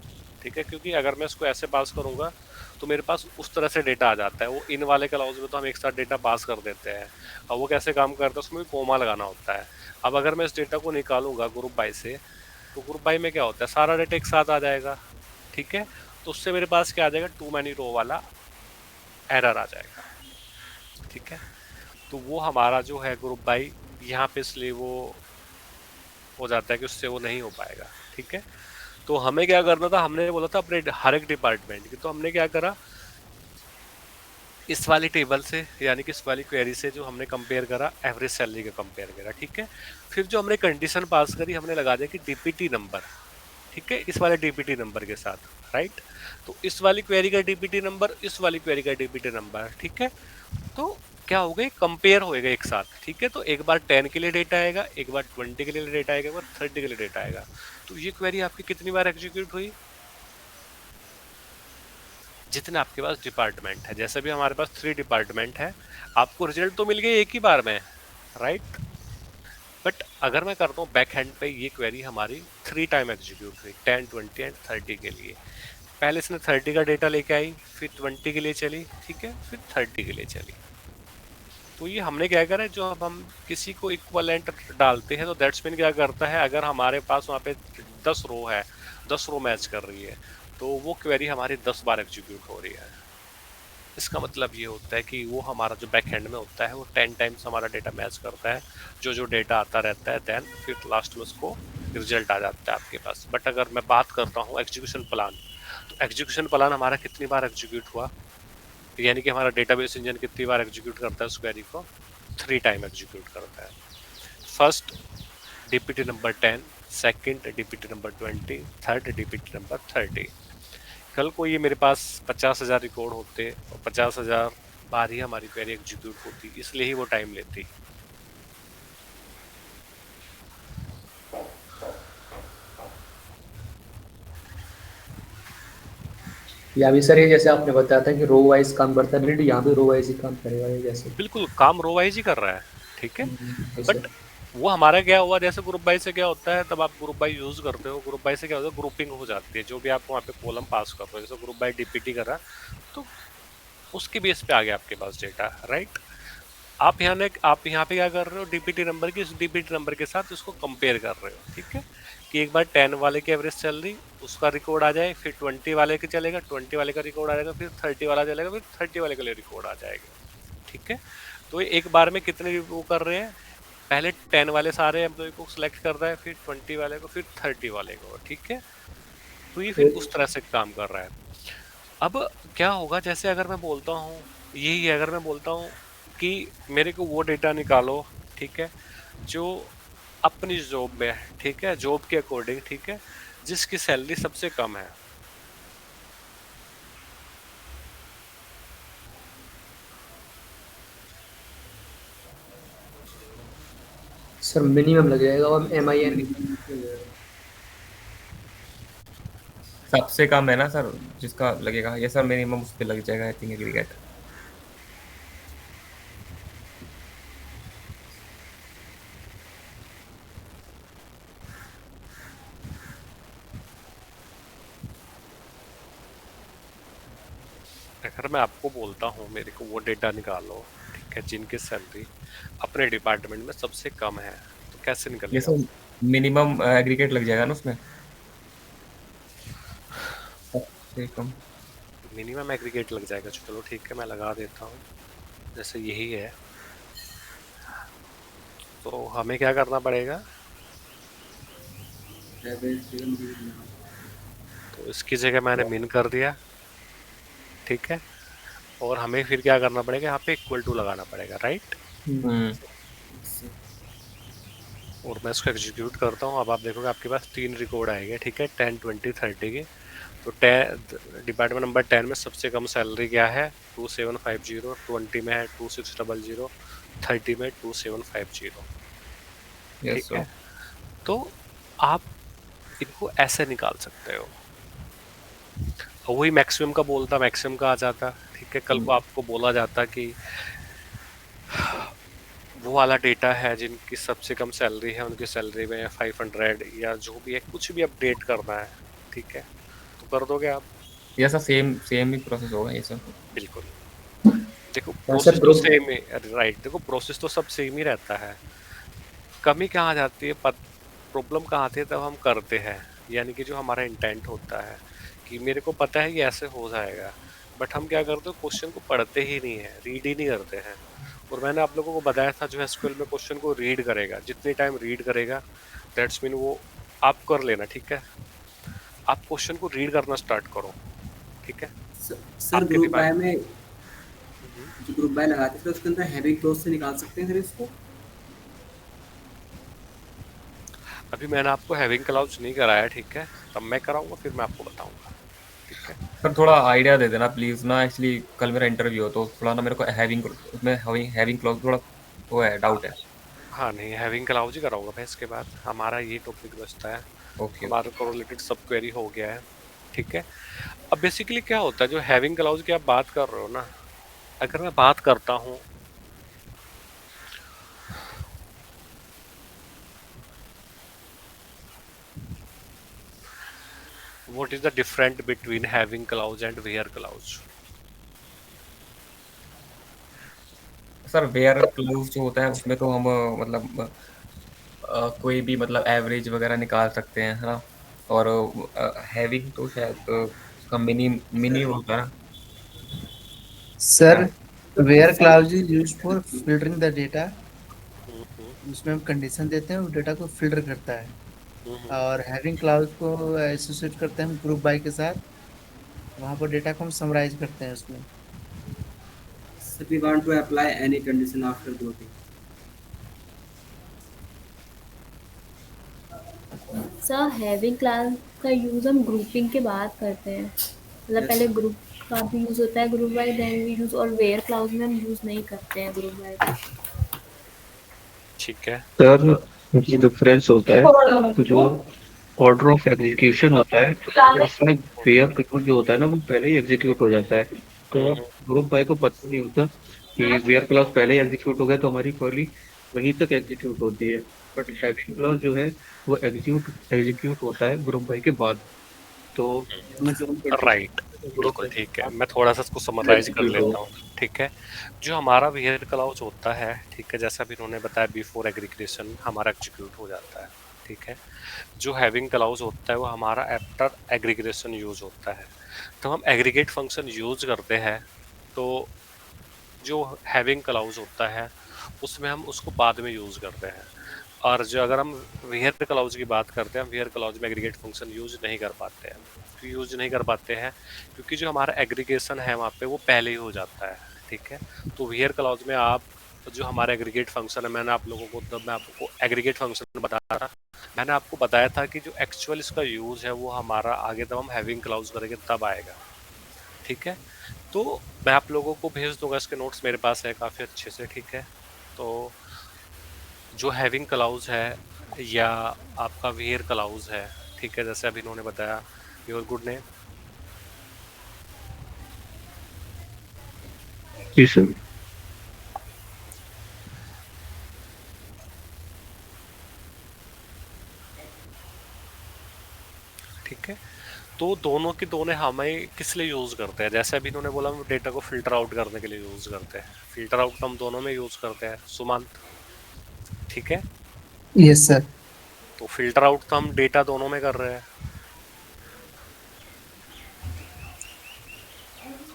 ठीक है, क्योंकि अगर मैं इसको ऐसे पास करूंगा तो मेरे पास उस तरह से डेटा आ जाता है। वो इन वाले क्लाउज में तो हम एक साथ डेटा पास कर देते हैं, और वो कैसे काम करता है, उसमें भी कोमा लगाना होता है। अब अगर मैं इस डेटा को निकालूंगा ग्रुप बाई से, तो ग्रुप बाई में क्या होता है, सारा डेटा एक साथ आ जाएगा, ठीक है। तो उससे मेरे पास क्या आ जाएगा, टू मैनी रो वाला एरर आ जाएगा, ठीक है। तो वो हमारा जो है ग्रुप बाई यहाँ पे, इसलिए वो हो जाता है कि उससे वो नहीं हो पाएगा, ठीक है। तो हमें क्या करना था, हमने बोला था अपने हर एक डिपार्टमेंट की, तो हमने क्या करा, इस वाली टेबल से यानी कि इस वाली क्वेरी से जो हमने कंपेयर करा, एवरेज सैलरी का कंपेयर करा, ठीक है। फिर जो हमने कंडीशन पास करी, हमने लगा दिया कि डीपीटी नंबर, ठीक है, इस वाले डीपीटी नंबर के साथ, राइट। तो इस वाली क्वेरी का डीपीटी नंबर, इस वाली क्वेरी का डीपीटी नंबर, ठीक है। तो क्या हो गया, कंपेयर होएगा एक साथ, ठीक है। तो एक बार 10 के लिए डेटा आएगा, एक बार 20 के लिए डेटा आएगा, एक बार 30 के लिए डेटा आएगा। तो ये क्वेरी आपकी कितनी बार एग्जीक्यूट हुई, जितने आपके पास डिपार्टमेंट है। जैसे भी हमारे पास 3 डिपार्टमेंट है, आपको रिजल्ट तो मिल गए एक ही बार में, राइट। बट अगर मैं करता हूँ बैक हैंड पे, ये क्वेरी हमारी 3 टाइम एग्जीक्यूट हुई, 10, 20 एंड 30 के लिए। पहले इसने 30 का डेटा लेके आई, फिर 20 के लिए चली, ठीक है, फिर 30 के लिए चली। तो ये हमने क्या करा है, जो अब हम किसी को इक्वलेंट डालते हैं तो दैट्स मीन क्या करता है, अगर हमारे पास वहाँ पे 10 रो है, 10 रो मैच कर रही है, तो वो क्वेरी हमारी 10 बार एग्जीक्यूट हो रही है। इसका मतलब ये होता है कि वो हमारा जो बैक हैंड में होता है वो 10 टाइम्स हमारा डेटा मैच करता है, जो डेटा आता रहता है, देन फिर लास्ट में उसको रिजल्ट आ जाता है आपके पास। बट अगर मैं बात करता हूँ एग्जीक्यूशन प्लान, तो एग्जीक्यूशन प्लान हमारा कितनी बार एग्जीक्यूट हुआ, यानी कि हमारा डेटाबेस इंजन कितनी बार एग्जीक्यूट करता है उस क्वेरी को, 3 टाइम एग्जीक्यूट करता है। First DPT number 10, second DPT number 20, third DPT number 30। कल को ये मेरे पास 50,000 रिकॉर्ड होते और 50,000 बार ही हमारी क्वेरी एग्जीक्यूट होती, इसलिए ही वो टाइम लेती। या भी सर, ये जैसे आपने बताया था कि रो वाइज काम करता है ग्रिड, यहाँ भी रो वाइज ही काम करेगा ये जैसे? बिल्कुल, काम रो वाइज ही कर रहा है, ठीक है। बट वो हमारा क्या हुआ, जैसे ग्रुप बाई से क्या होता है, तब आप ग्रुप बाई यूज करते हो, ग्रुप बाई से क्या होता है, ग्रुपिंग हो जाती है, जो भी आप वहाँ पे कॉलम पास कर रहे हो, जैसे ग्रुप बाई डीपीटी कर रहा, तो उसके बेस पे आ गया आपके पास डेटा, राइट। आप यहाँ पे क्या कर रहे हो, डीपीटी नंबर की, इस डीपीटी नंबर के साथ इसको कंपेयर कर रहे हो, ठीक है, कि एक बार 10 वाले की एवरेज चल रही, उसका रिकॉर्ड आ जाए, फिर 20 वाले के चलेगा, 20 वाले का रिकॉर्ड आ जाएगा, फिर 30 वाला चलेगा, फिर 30 वाले के लिए रिकॉर्ड आ जाएगा, ठीक है। तो एक बार में कितने वो कर रहे हैं, पहले 10 वाले सारे एम्प्लॉय को सिलेक्ट कर रहा है, फिर 20 वाले को, फिर 30 वाले को, ठीक है। तो ये फिर उस तरह से काम कर रहा है। अब क्या होगा, जैसे अगर मैं बोलता हूँ, यही है, अगर मैं बोलता हूँ कि मेरे को वो डेटा निकालो, ठीक है, जो अपनी जॉब में है, ठीक है, जॉब के अकॉर्डिंग, ठीक है, जिसकी सैलरी सबसे कम है। सर मिनिमम लग जाएगा और MIN सबसे कम है ना सर जिसका लगेगा, ये सर मिनिमम उस पे लग जाएगा आई थिंक एग्रीगेट। अगर मैं आपको बोलता हूँ मेरे को वो डेटा निकालो, ठीक है, जिनकी सैलरी अपने डिपार्टमेंट में सबसे कम है, तो कैसे ये निकलेगा? सर मिनिमम एग्रीगेट लग जाएगा ना उसमें, सबसे कम मिनिमम एग्रीगेट लग जाएगा, चलो ठीक है, मैं लगा देता हूँ। जैसे यही है, तो हमें क्या करना पड़ेगा, तो इसकी जगह मैंने मिन कर दिया, ठीक है, और हमें फिर क्या करना पड़ेगा, यहाँ पे इक्वल टू लगाना पड़ेगा, राइट। और मैं इसको एग्जीक्यूट करता हूँ। अब आप देखोगे आपके पास 3 रिकॉर्ड आएंगे, ठीक है, 10, 20, 30 के। तो डिपार्टमेंट नंबर 10 में सबसे कम सैलरी क्या है, 2750, 20 में है 2600, 30 में 2750, ठीक है। तो आप इनको ऐसे निकाल सकते हो। वही मैक्सिमम का बोलता, मैक्सिमम का आ जाता, ठीक है। कल को आपको बोला जाता कि वो वाला डेटा है जिनकी सबसे कम सैलरी है, उनकी सैलरी में 500 या जो भी है, कुछ भी अपडेट करना है, ठीक है, तो कर दोगे आप। ये सब सेम ही प्रोसेस होगा ये सब। बिल्कुल, देखो प्रोसेस तो सेम ही, राइट, देखो प्रोसेस तो सब सेम ही रहता है। कमी कहाँ जाती है, प्रॉब्लम कहाँ आती है, तब हम करते हैं, यानी कि जो हमारा इंटेंट होता है कि मेरे को पता है कि ऐसे हो जाएगा, बट हम क्या करते हैं, क्वेश्चन को पढ़ते ही नहीं है, रीड ही नहीं करते हैं। और मैंने आप लोगों को बताया था, जो एसक्यूएल में क्वेश्चन को रीड करेगा, जितनी टाइम रीड करेगा दैट्स मीन वो आप कर लेना, ठीक है। आप क्वेश्चन को रीड करना स्टार्ट करो, ठीक है। सर आपके ग्रुप दिमाग बाय में जो ग्रुप बाय लगाते थे उसके अंदर हैविंग क्लोज से निकाल सकते हैं सर इसको? अभी मैंने आपको हैविंग क्लाउज नहीं कराया, ठीक है, तब मैं कराऊंगा फिर मैं आपको बताऊंगा, ठीक है। सर थोड़ा आइडिया दे देना प्लीज ना, एक्चुअली कल मेरा इंटरव्यू हो तो थोड़ा ना मेरे को हैविंग में हैविंग क्लॉज थोड़ा वो है, डाउट है। हाँ नहीं, हैविंग क्लाउज ही कराऊंगा मैं इसके बाद, हमारा ये टॉपिक बचता है, ओके हमारे को रिलेटेड सब क्वेरी हो गया है, ठीक है। अब बेसिकली क्या होता है, जो हैविंग क्लाउज की आप बात कर रहे हो ना, अगर मैं बात करता हूँ what is the difference between having clause and where clause? Sir where clause जो होता है उसमें तो हम मतलब कोई भी मतलब एवरेज वगैरह निकाल सकते हैं, है ना। और हैविंग तो शायद उसका मिनी मिनी होता है ना। Sir where clause is use for filtering the data, उसमें हम कंडीशन देते हैं वो डेटा को फिल्टर करता है। और हैविंग क्लाउज को एसोसिएट करते हैं हम ग्रुप बाय के साथ, वहाँ पर डेटा को हम समराइज करते हैं उसमें। Sir, we want to apply any condition after grouping. Sir having class का यूज हम ग्रुपिंग के बाद करते हैं, मतलब Yes. पहले ग्रुप का भी यूज होता है group by then we use, और वेयर क्लाउज में हम यूज नहीं करते हैं ग्रुप बाय का। ठीक है सर ये डिफरेंस होता है जो ऑर्डर ऑफ एग्जीक्यूशन होता है, उसमें वेयर क्लाउज जो होता है ना वो पहले ही एग्जीक्यूट हो जाता है, तो ग्रुप बाय को पता नहीं होता कि वेयर क्लाउज पहले ही एग्जीक्यूट हो गया तो हमारी क्वेरी वहीं तक एग्जीक्यूट होती है। बट हैविंग क्लाउज जो है वो एग्जीक्यूट होता है ग्रुप बाय के बाद। तो राइट, बिल्कुल ठीक है, मैं थोड़ा सा इसको समराइज कर लेता हूँ, ठीक है। जो हमारा वेयर क्लाउज होता है, ठीक है, जैसा भी उन्होंने बताया बिफोर एग्रीगेशन हमारा एग्जीक्यूट हो जाता है, ठीक है। जो हैविंग क्लाउज होता है वो हमारा आफ्टर एग्रीगेशन यूज होता है। तो हम एग्रीगेट फंक्शन यूज करते हैं तो जो हैविंग क्लाउज होता है उसमें हम उसको बाद में यूज करते हैं। और जो अगर हम वेयर क्लाउज की बात करते हैं, हम वेयर क्लाउज में एग्रीगेट फंक्शन यूज नहीं कर पाते हैं। यूज नहीं कर पाते हैं क्योंकि जो हमारा एग्रीगेशन है वहाँ पे वो पहले ही हो जाता है, ठीक है। तो वेयर क्लाउज में आप जो हमारा एग्रीगेट फंक्शन है, मैंने आप लोगों को तब मैं आपको एग्रीगेट फंक्शन बता रहा था, मैंने आपको बताया था कि जो एक्चुअल इसका यूज है वो हमारा आगे तब हम हैविंग क्लाउज करेंगे तब आएगा, ठीक है। तो मैं आप लोगों को भेज दूंगा, इसके नोट्स मेरे पास है काफ़ी अच्छे से, ठीक है। तो जो हैविंग क्लाउज है या आपका वेयर क्लाउज है, ठीक है, जैसे अभी इन्होंने बताया, योर गुड नेम। जी सर। ठीक है, तो दोनों के दोनों हमें किस लिए यूज करते हैं, जैसे अभी इन्होंने बोला हम डेटा को फिल्टर आउट करने के लिए यूज करते हैं। फिल्टर आउट हम दोनों में यूज करते हैं सुमंत, ठीक है। Yes sir. तो फिल्टर आउट तो हम डेटा दोनों में कर रहे हैं।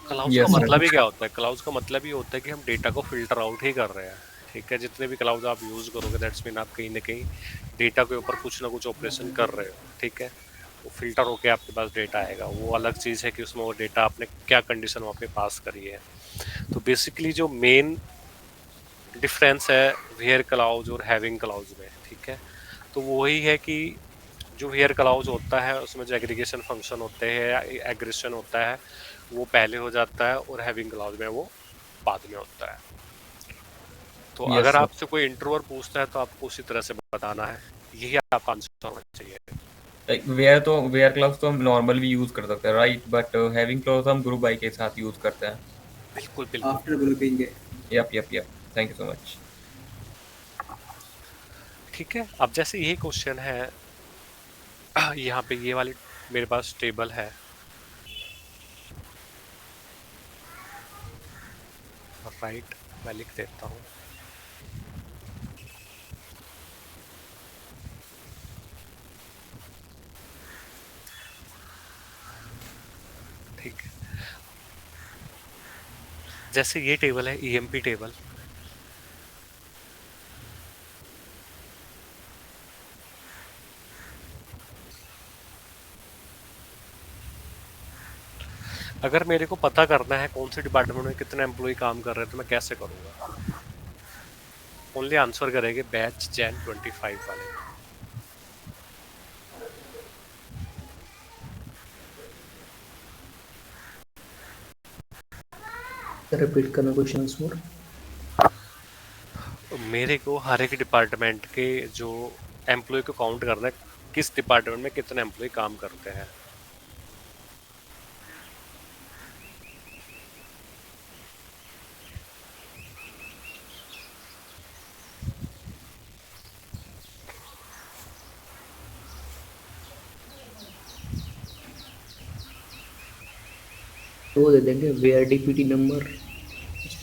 क्लाउज का मतलब ही क्या होता है, क्लाउज का मतलब ही होता है कि हम डेटा को फिल्टर आउट ही कर रहे हैं, ठीक है। जितने भी क्लाउज आप यूज करोगे दैट्स मीन आप कहीं ना कहीं डेटा के ऊपर कुछ ना कुछ ऑपरेशन कर रहे हो, ठीक है। वो फिल्टर होके आपके पास डेटा आएगा, वो अलग चीज़ है कि उसमें वो डेटा आपने क्या कंडीशन वहाँ पे पास करी है। तो बेसिकली जो मेन डिफरेंस है वेयर क्लाउज और हैविंग क्लाउज में, ठीक है, तो वही है कि जो वेयर क्लाउज होता है उसमें जो एग्रीगेशन फंक्शन होते हैं या एग्रेशन होता है वो पहले हो जाता है, और हैविंग क्लाउज में वो बाद में होता है। तो Yes, अगर sir. आपसे कोई इंटरव्यूअर पूछता है तो आपको उसी तरह से बताना है, यही आपका आंसर होना चाहिए। वेयर क्लाउज तो हम नॉर्मल भी यूज कर सकते हैं, राइट, बट हैविंग क्लाउज हम ग्रुप बाय के साथ यूज करते हैं। बिल्कुल बिल्कुल after grouping. Yup, thank you so much. ठीक है, अब जैसे ये क्वेश्चन है, यहाँ पे ये वाली मेरे पास टेबल है, राइट, मैं लिख देता हूँ। ठीक है, जैसे ये टेबल है ईएमपी टेबल, अगर मेरे को पता करना है कौन से डिपार्टमेंट में कितने एम्प्लॉय काम कर रहे हैं तो मैं कैसे करूँगा? ओनली आंसर करेंगे बैच जैन 25 वाले। रिपीट करना क्वेश्चन मोर। मेरे को हर एक डिपार्टमेंट के जो एम्प्लॉय को काउंट करना है, किस डिपार्टमेंट में कितने एम्प्लॉय काम करते हैं। तो दे देंगे where DPT number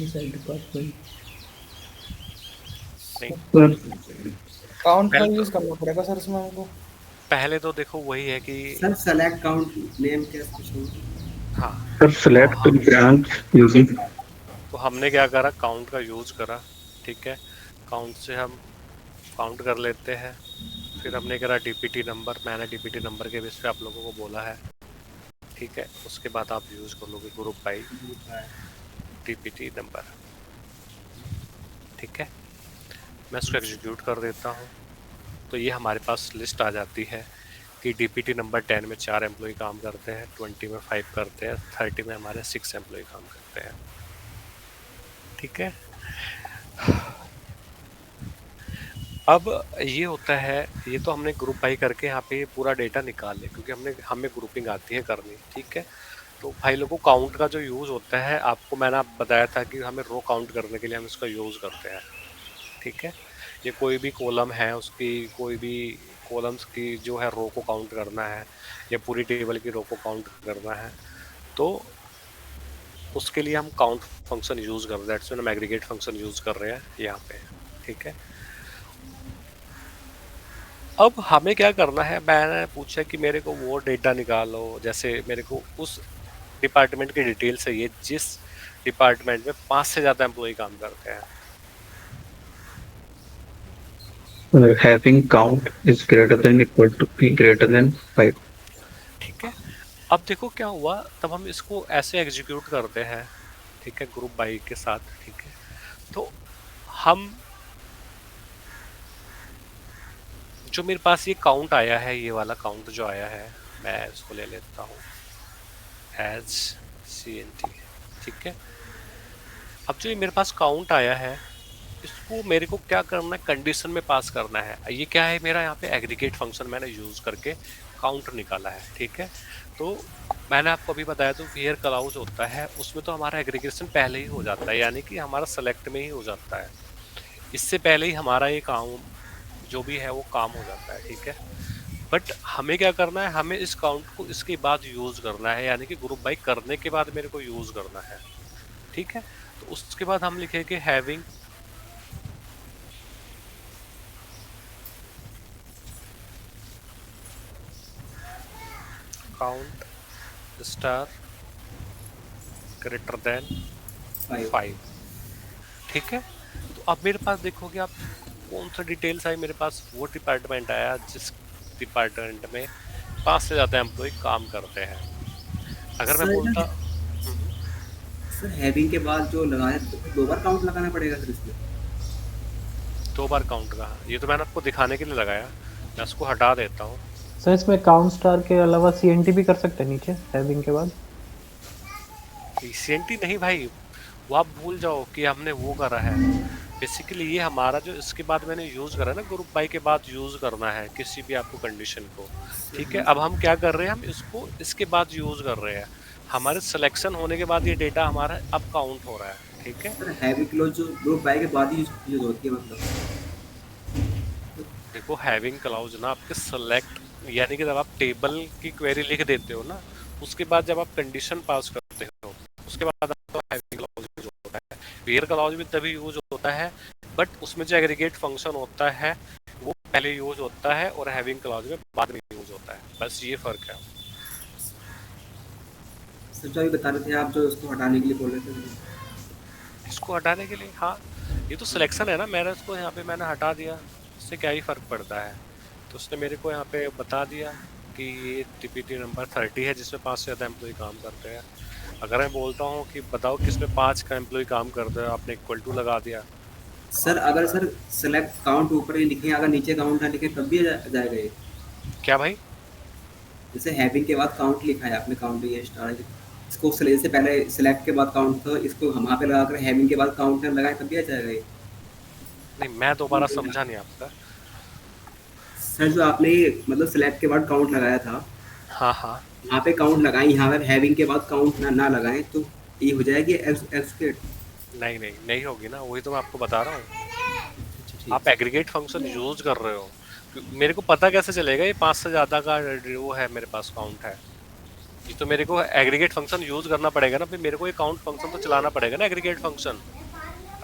department. Count का यूज करना पड़ेगा सर इसमें हमको। पहले तो देखो वही है कि सर सेलेक्ट काउंट नेम क्या स्पेशल? हाँ सर सेलेक्ट ब्रांच यूजिंग। तो हमने क्या करा, काउंट का यूज करा। ठीक है, काउंट से हम काउंट कर लेते हैं। फिर हमने करा डीपीटी नंबर, मैंने डीपीटी नंबर के बेस पे आप लोगों को बोला है। ठीक है, उसके बाद आप यूज कर लोगे ग्रुप बाई डीपीटी नंबर। ठीक है, मैं इसको एग्जीक्यूट कर देता हूँ। तो ये हमारे पास लिस्ट आ जाती है कि डीपीटी नंबर 10 में 4 एम्प्लॉय काम करते हैं, 20 में 5 करते हैं, 30 में हमारे 6 एम्प्लॉय काम करते हैं। ठीक है, अब ये होता है, ये तो हमने ग्रुप बाई करके यहाँ पे पूरा डेटा निकाल लिया क्योंकि हमें ग्रुपिंग आती है करनी। ठीक है, तो भाई लोगों ककाउंट का जो यूज़ होता है, आपको मैंने बताया था कि हमें रो काउंट करने के लिए हम इसका यूज़ करते हैं। ठीक है, ये कोई भी कॉलम है उसकी, कोई भी कॉलम्स की जो है रो को काउंट करना है या पूरी टेबल की रो को काउंट करना है, तो उसके लिए हम काउंट फंक्शन यूज़ कर रहे हैं। हम एग्रीगेट फंक्शन यूज़ कर रहे हैं यहाँ पे। ठीक है, अब हमें क्या करना है, मैंने पूछा कि मेरे को वो डेटा निकालो, जैसे मेरे को उस डिपार्टमेंट की डिटेल चाहिए जिस डिपार्टमेंट में 5 से ज़्यादा एम्प्लॉय काम करते हैं। Having count is greater than equal to be greater than 5. ठीक है, अब देखो क्या हुआ, तब हम इसको ऐसे एग्जीक्यूट करते हैं। ठीक है, ग्रुप बाई के साथ। ठीक है, तो हम जो मेरे पास ये काउंट आया है, ये वाला काउंट जो आया है, मैं इसको ले लेता हूँ एज CNT। ठीक है, अब जो ये मेरे पास काउंट आया है, इसको मेरे को क्या करना है, कंडीशन में पास करना है। ये क्या है, मेरा यहाँ पे एग्रीगेट फंक्शन मैंने यूज़ करके काउंट निकाला है। ठीक है, तो मैंने आपको अभी बताया तो वेयर क्लाउज होता है, उसमें तो हमारा एग्रीगेशन पहले ही हो जाता है, यानी कि हमारा सेलेक्ट में ही हो जाता है। इससे पहले ही हमारा ये काम जो भी है वो काम हो जाता है। ठीक है, बट हमें क्या करना है, हमें इस काउंट को इसके बाद यूज़ करना है, यानी कि ग्रुप बाई करने के बाद मेरे को यूज़ करना है। ठीक है, तो उसके बाद हम लिखेंगे having count star greater than 5। ठीक है, तो अब मेरे पास देखोगे आप कौन सा डिटेल्स आई, मेरे पास वो डिपार्टमेंट आया जिस डिपार्टमेंट में 5 से ज़्यादा एम्प्लॉय काम करते हैं। अगर मैं बोलता सर हैविंग के बाद जो लगाया 2 बार काउंट लगाना पड़ेगा सर इसमें? 2 बार काउंट का, ये तो मैंने आपको दिखाने के लिए लगाया, मैं इसको हटा देता हूँ। सर इसमें काउंट स्टार के अलावा CNT भी कर सकते हैं नीचे हैविंग के बाद। CNT नहीं भाई, वो आप भूल जाओ कि हमने वो करा है। बेसिकली ये हमारा जो इसके बाद मैंने यूज़ करा ना, ग्रुप बाई के बाद यूज़ करना है किसी भी आपको कंडीशन को। ठीक है, अब हम क्या कर रहे हैं, हम इसको इसके बाद यूज़ कर रहे हैं। हमारे सिलेक्शन होने के बाद ये डेटा हमारा अब काउंट हो रहा है। ठीक है, सर हैविंग क्लोज जो ग्रुप बाई के बाद ही यूज होती है मतलब? देखो हैविंग क्लाउज ना आपके सेलेक्ट, यानी कि जब आप टेबल की क्वेरी लिख देते हो ना, उसके बाद जब आप कंडीशन पास करते हो, उसके बाद आपका हैविंग क्लाउज यूज होता है। वेयर क्लाउज भी तभी यूज होता है, बट उसमें जो एग्रीगेट फंक्शन होता है वो पहले यूज होता है और हैविंग क्लाउज में बाद में यूज होता है। बस ये फर्क है। सर जो अभी बता रहे थे आप, जो इसको हटाने के लिए बोल रहे थे, इसको हटाने के लिए, हाँ ये तो सिलेक्शन है ना, मैंने इसको यहाँ पे मैंने हटा दिया, इससे क्या ही फ़र्क पड़ता है। तो उसने मेरे को यहाँ पे बता दिया कि ये डीपीटी नंबर 30 है जिसमें 5 से ज़्यादा एम्प्लॉय काम करते हैं। अगर मैं बोलता हूँ कि बताओ किसमें 5 का एम्प्लॉय काम करता है, आपने इक्वल टू लगा दिया। सर अगर सर सेलेक्ट काउंट ऊपर ही लिखे, अगर नीचे काउंट ना लिखे तब भी जाएगा ये? क्या भाई? जैसे हैविंग के बाद काउंट लिखा है आपने, काउंट ये स्टार, इसको से पहले सिलेक्ट के बाद काउंट था, इसको हम वहाँ पे लगाकर हैविंग के बाद काउंट ना लगाए तब भी आ जाएगा ये? नहीं, मैं दोबारा समझा नहीं आपका। सर जो आपने मतलब सिलेक्ट के बाद काउंट लगाया था, हाँ हाँ, यहाँ पे काउंट लगाएं, यहाँ पर हैविंग के बाद काउंट ना लगाएं तो ये हो जाएगी एक्सक्यूट? नहीं नहीं नहीं होगी ना, वही तो मैं आपको बता रहा हूँ। आप एग्रीगेट फंक्शन यूज कर रहे हो, मेरे को पता कैसे चलेगा ये 5 से ज्यादा का वो है मेरे पास काउंट है? ये तो मेरे को एग्रीगेट फंक्शन यूज करना पड़ेगा ना, फिर मेरे को ये काउंट फंक्शन तो चलाना पड़ेगा ना, एग्रीगेट फंक्शन,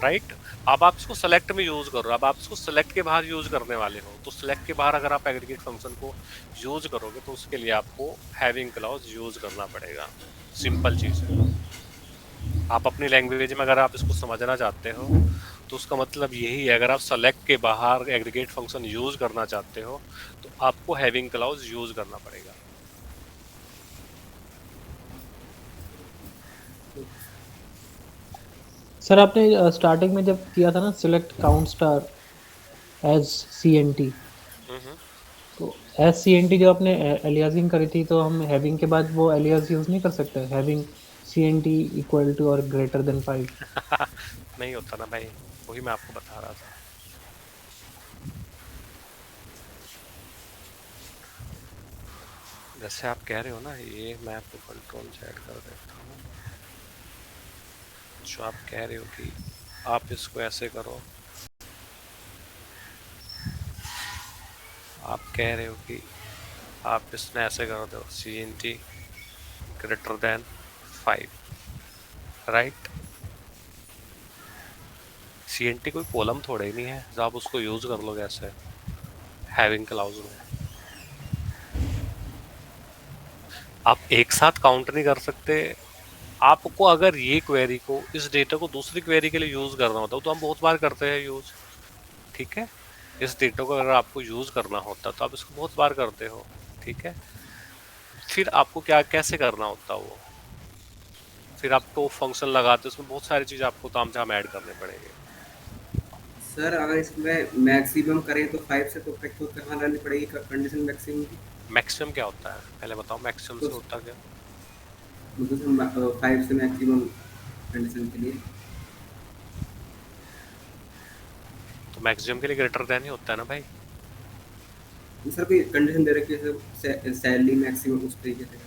राइट? अब आप इसको सेलेक्ट में यूज कर रहे हो, अब आप इसको सेलेक्ट के बाहर यूज करने वाले हो, तो सेलेक्ट के बाहर अगर आप एग्रीगेट फंक्शन को यूज करोगे तो उसके लिए आपको हैविंग क्लॉज यूज करना पड़ेगा। सिंपल चीज है। आप अपनी लैंग्वेज में अगर आप इसको समझना चाहते हो तो उसका मतलब यही है, अगर आप सेलेक्ट के बाहर एग्रीगेट फंक्शन यूज करना चाहते हो तो आपको हैविंग क्लॉज यूज करना पड़ेगा। सर आपने स्टार्टिंग में जब किया था ना select count star as CNT, तो एज CNT जो आपने एलियासिंग करी थी, तो हम हैविंग के बाद वो एलियास यूज नहीं कर सकते? हैविंग CNT इक्वल टू और ग्रेटर देन 5। नहीं होता ना भाई, वही मैं आपको बता रहा था। जैसे आप कह रहे हो ना, ये मैं आपको कंट्रोल सेट कर देता हूँ। जो आप कह रहे हो कि आप इसको ऐसे करो, आप कह रहे हो कि आप इसमें ऐसे कर दो CNT greater than 5, right? CNT कोई कॉलम थोड़े ही नहीं है जो आप उसको यूज कर लोगे ऐसे हैविंग क्लाउज में। आप एक साथ काउंट नहीं कर सकते। आपको अगर ये क्वेरी को, इस डेटा को दूसरी क्वेरी के लिए यूज करना होता है तो हम बहुत बार करते हैं यूज, ठीक है? इस डेटा को अगर आपको यूज करना होता तो आप इसको बहुत बार करते हो, ठीक है? फिर आपको क्या कैसे करना होता वो, फिर आपको फंक्शन लगाते, उसमें बहुत सारी चीज़ आपको तामझाम ऐड करने पड़ेंगे। सर अगर इसमें मैक्सिमम करें तो 5 से तो प्रैक्टिस करना लानी पड़ेगी कंडीशन मैक्सिमम की। मैक्सिमम क्या होता है पहले बताओ, मैक्सिमम से होता क्या? मतलब 5 से मैक्सिमम कंडीशन के लिए, तो मैक्सिमम के लिए ग्रेटर देन ही होता है ना भाई। सर कोई कंडीशन दे रखी है सर, सैलरी मैक्सिमम उस तरीके से?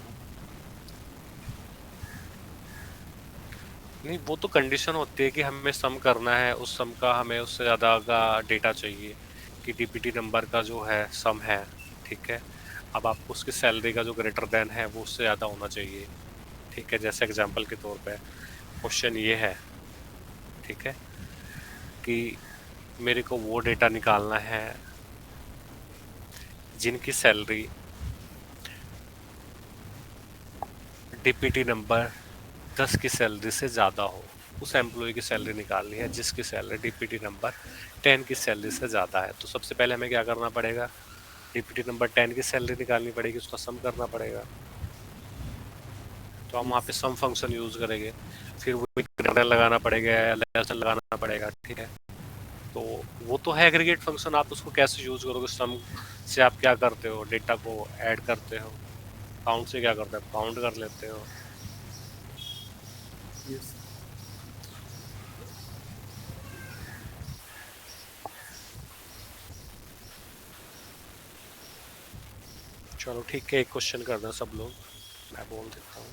नहीं, वो तो कंडीशन होती है कि हमें सम करना है, उस सम का हमें उससे ज़्यादा का डेटा चाहिए कि DPT नंबर का जो है सम है, ठीक है? अब आपको उसकी सैलरी का जो ग्रेटर देन है वो उससे ज़्यादा होना चाहिए, ठीक है? जैसे एग्जांपल के तौर पे क्वेश्चन ये है, ठीक है, कि मेरे को वो डेटा निकालना है जिनकी सैलरी DPT नंबर 10 की सैलरी से ज़्यादा हो। उस एम्प्लॉय की सैलरी निकालनी है जिसकी सैलरी DPT नंबर 10 की सैलरी से ज़्यादा है। तो सबसे पहले हमें क्या करना पड़ेगा, DPT नंबर 10 की सैलरी निकालनी पड़ेगी, उसका सम करना पड़ेगा। तो हम वहाँ पे सम फंक्शन यूज़ करेंगे, फिर वो ग्रेटर लगाना पड़ेगा या लेस लगाना पड़ेगा, ठीक है? तो वो तो है एग्रीगेट फंक्शन, आप उसको कैसे यूज़ करोगे? सम से आप क्या करते हो, डेटा को ऐड करते हो। काउंट से क्या करते हो, काउंट कर लेते हो। चलो ठीक है, एक क्वेश्चन कर दें सब लोग, मैं बोल देता हूँ।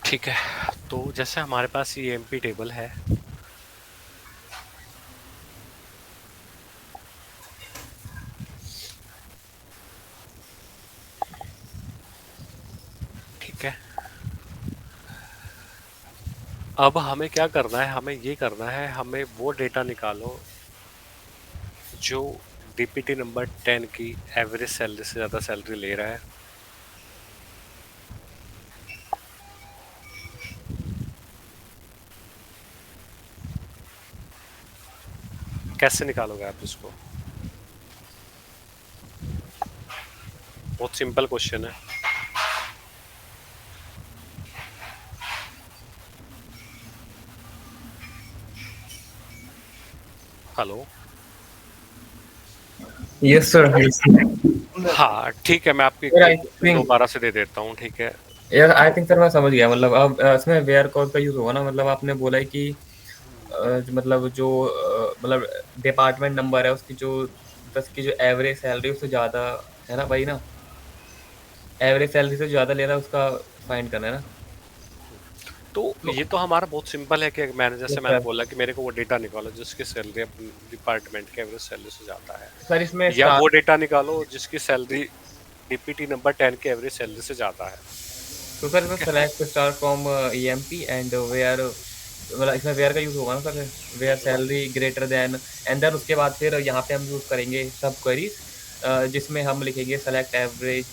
ठीक है, तो जैसे हमारे पास ये एमपी टेबल है, ठीक है। अब हमें क्या करना है, हमें ये करना है, हमें वो डेटा निकालो जो डीपीटी नंबर 10 की एवरेज सैलरी से ज़्यादा सैलरी ले रहा है। कैसे निकालोगे आप इसको? बहुत सिंपल क्वेश्चन है। Hello, yes sir. हाँ ठीक है, मैं आपकी Sir, I think- दोबारा से दे देता हूँ, ठीक है। यार आई थिंक सर मैं समझ गया, मतलब अब इसमें वेयर कोड का यूज होगा ना, मतलब आपने बोला है कि मतलब जो मतलब डिपार्टमेंट नंबर है उसकी जो 10 की जो एवरेज सैलरी उससे ज्यादा है ना भाई ना, एवरेज सैलरी से ज्यादा ले रहा है उसका फाइंड करना है ना। तो ये तो हमारा बहुत सिंपल है कि मैंने जैसे Yes, मैंने sir. बोला कि मेरे को वो डेटा निकालो जिसकी सैलरी अपने डिपार्टमेंट के एवरेज सैलरी से ज्यादा है, सर इसमें या स्टार वो डेटा निकालो जिसकी सैलरी डीपीटी नंबर 10 के एवरेज सैलरी से ज्यादा है। तो सर इसमें select star from EMP and where, मतलब इसमें वेयर का यूज होगा ना sir, where salary greater than, and then उसके बाद फिर यहाँ पे हम यूज करेंगे सब क्वेरीज जिसमें हम लिखेंगे सेलेक्ट एवरेज,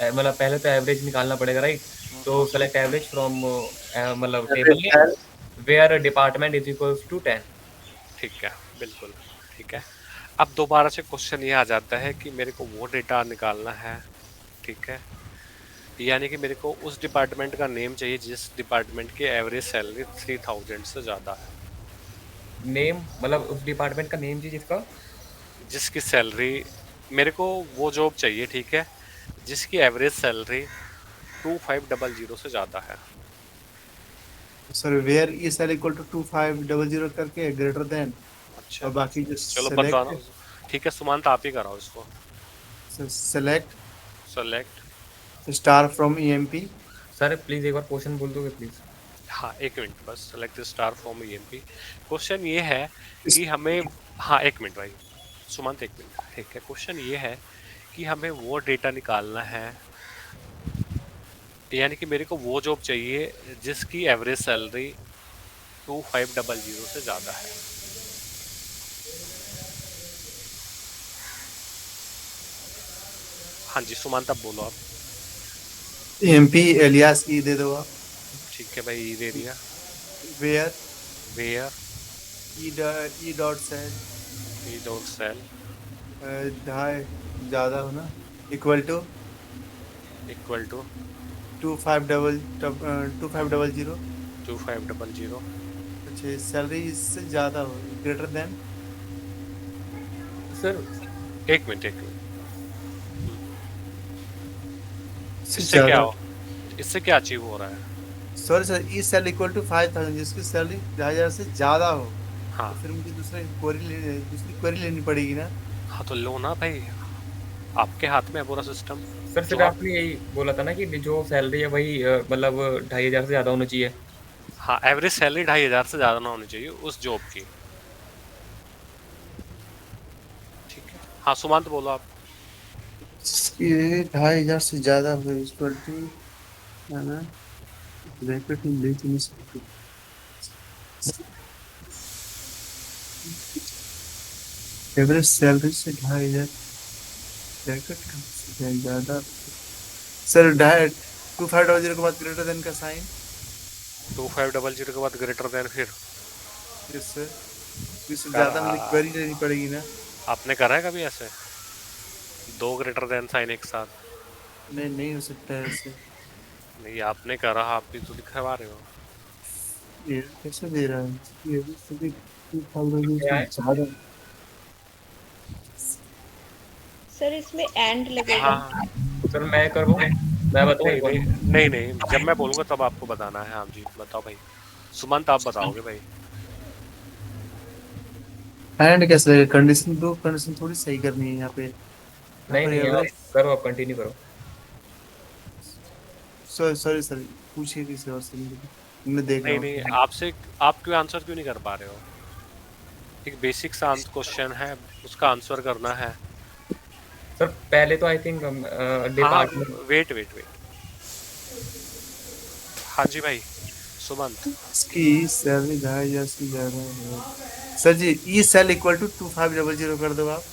मतलब पहले तो एवरेज निकालना पड़ेगा राइट, तो सेलेक्ट एवरेज फ्रॉम मतलब table name where department is equals to 10। ठीक है, बिल्कुल ठीक है। अब दोबारा से क्वेश्चन ये आ जाता है कि मेरे को वो डेटा निकालना है, ठीक है, यानी कि मेरे को उस डिपार्टमेंट का नेम चाहिए जिस डिपार्टमेंट की एवरेज सैलरी 3000 से ज़्यादा है। नेम मतलब उस डिपार्टमेंट का नेम जी जिसकी सैलरी, मेरे को वो जॉब चाहिए, ठीक है, जिसकी एवरेज सैलरी 2500 से ज़्यादा है। Sir where is equal to 2500 करके ग्रेटर देन, अच्छा, और बाकी जो चलो बताना, ठीक है सुमंत आप ही कराओ इसको। Select star from EMP. Sir please एक बार क्वेश्चन बोल दोगे प्लीज? हाँ एक मिनट बस, select star from EMP. Question ये है कि हमें, हाँ एक मिनट भाई सुमंत एक मिनट, ठीक है, क्वेश्चन ये है कि हमें वो डेटा निकालना है, यानी कि मेरे को वो जॉब चाहिए जिसकी एवरेज सैलरी 2500 से ज़्यादा है। हाँ जी सुमंत अब बोलो आप। ईएमपी एलियास ई दे दो आप। ठीक है भाई, ई दे दिया। वेयर ई डॉट सेल ढाई ज़्यादा हो ना, इक्वल टू 2500। अच्छा सैलरी इससे ज़्यादा हो, ग्रेटर देन। सर एक मिनट इससे क्या अचीव हो रहा है? Sorry sir, E sal equal to 5000 जिसकी सैलरी 2000 से ज़्यादा हो। हाँ तो फिर मुझे दूसरी क्वेरी लेनी पड़ेगी ना। हाँ तो लो ना भाई, आपके हाथ में है पूरा सिस्टम। सर फिर आपने यही बोला था ना कि जो सैलरी है वही मतलब 2500 से ज्यादा होनी चाहिए। हाँ एवरेज सैलरी 2500 से ज्यादा ना होनी चाहिए उस जॉब की, ठीक है। हाँ सुमंत बोलो आप। ये 2500 से ज़्यादा हो, इक्वल टू है ना, ब्रैकेट में ले नहीं सकते। एवरेज सैलरी से 2500 ब्रैकेट से ज़्यादा। सर 2500 के बाद ग्रेटर देन का साइन। 2500 के बाद ग्रेटर देन, फिर यस सर, इससे ज़्यादा मुझे क्वेरी लेनी पड़ेगी ना। आपने करा है कभी ऐसे 2 ग्रेटर देन साइन एक साथ? नहीं हो सकता है ऐसे। नहीं आपने करा, आप भी तो दिखवा रहे हो। ये कैसे दे रहा है ये भी सभी 2000 से ज़्यादा। सर इसमें एंड लगेगा। हाँ सर मैं करूँ, मैं बताऊँ? नहीं जब मैं बोलूँगा तब आपको बताना है। हाँ जी बताओ भाई, सुमंत आप बताओगे भाई। एंड कैसे लगेगा? कंडीशन दो, कंडीशन थोड़ी सही करनी है यहाँ पे। नहीं आप करो, आप कंटिन्यू करो। सॉरी सर, पूछिए किसी और से, मैं देख रहा नहीं हूँ। आपसे आप क्यों आंसर क्यों नहीं कर पा रहे हो? एक बेसिक सा क्वेश्चन है, उसका आंसर करना है। सर पहले तो आई थिंक हाँ डिपार्टमेंट वेट वेट वेट। हाँ जी भाई सुमंत। इसकी सैलरी 2,500 से ज्यादा है सर जी। ई सेल इक्वल टू 2500 कर दो आप।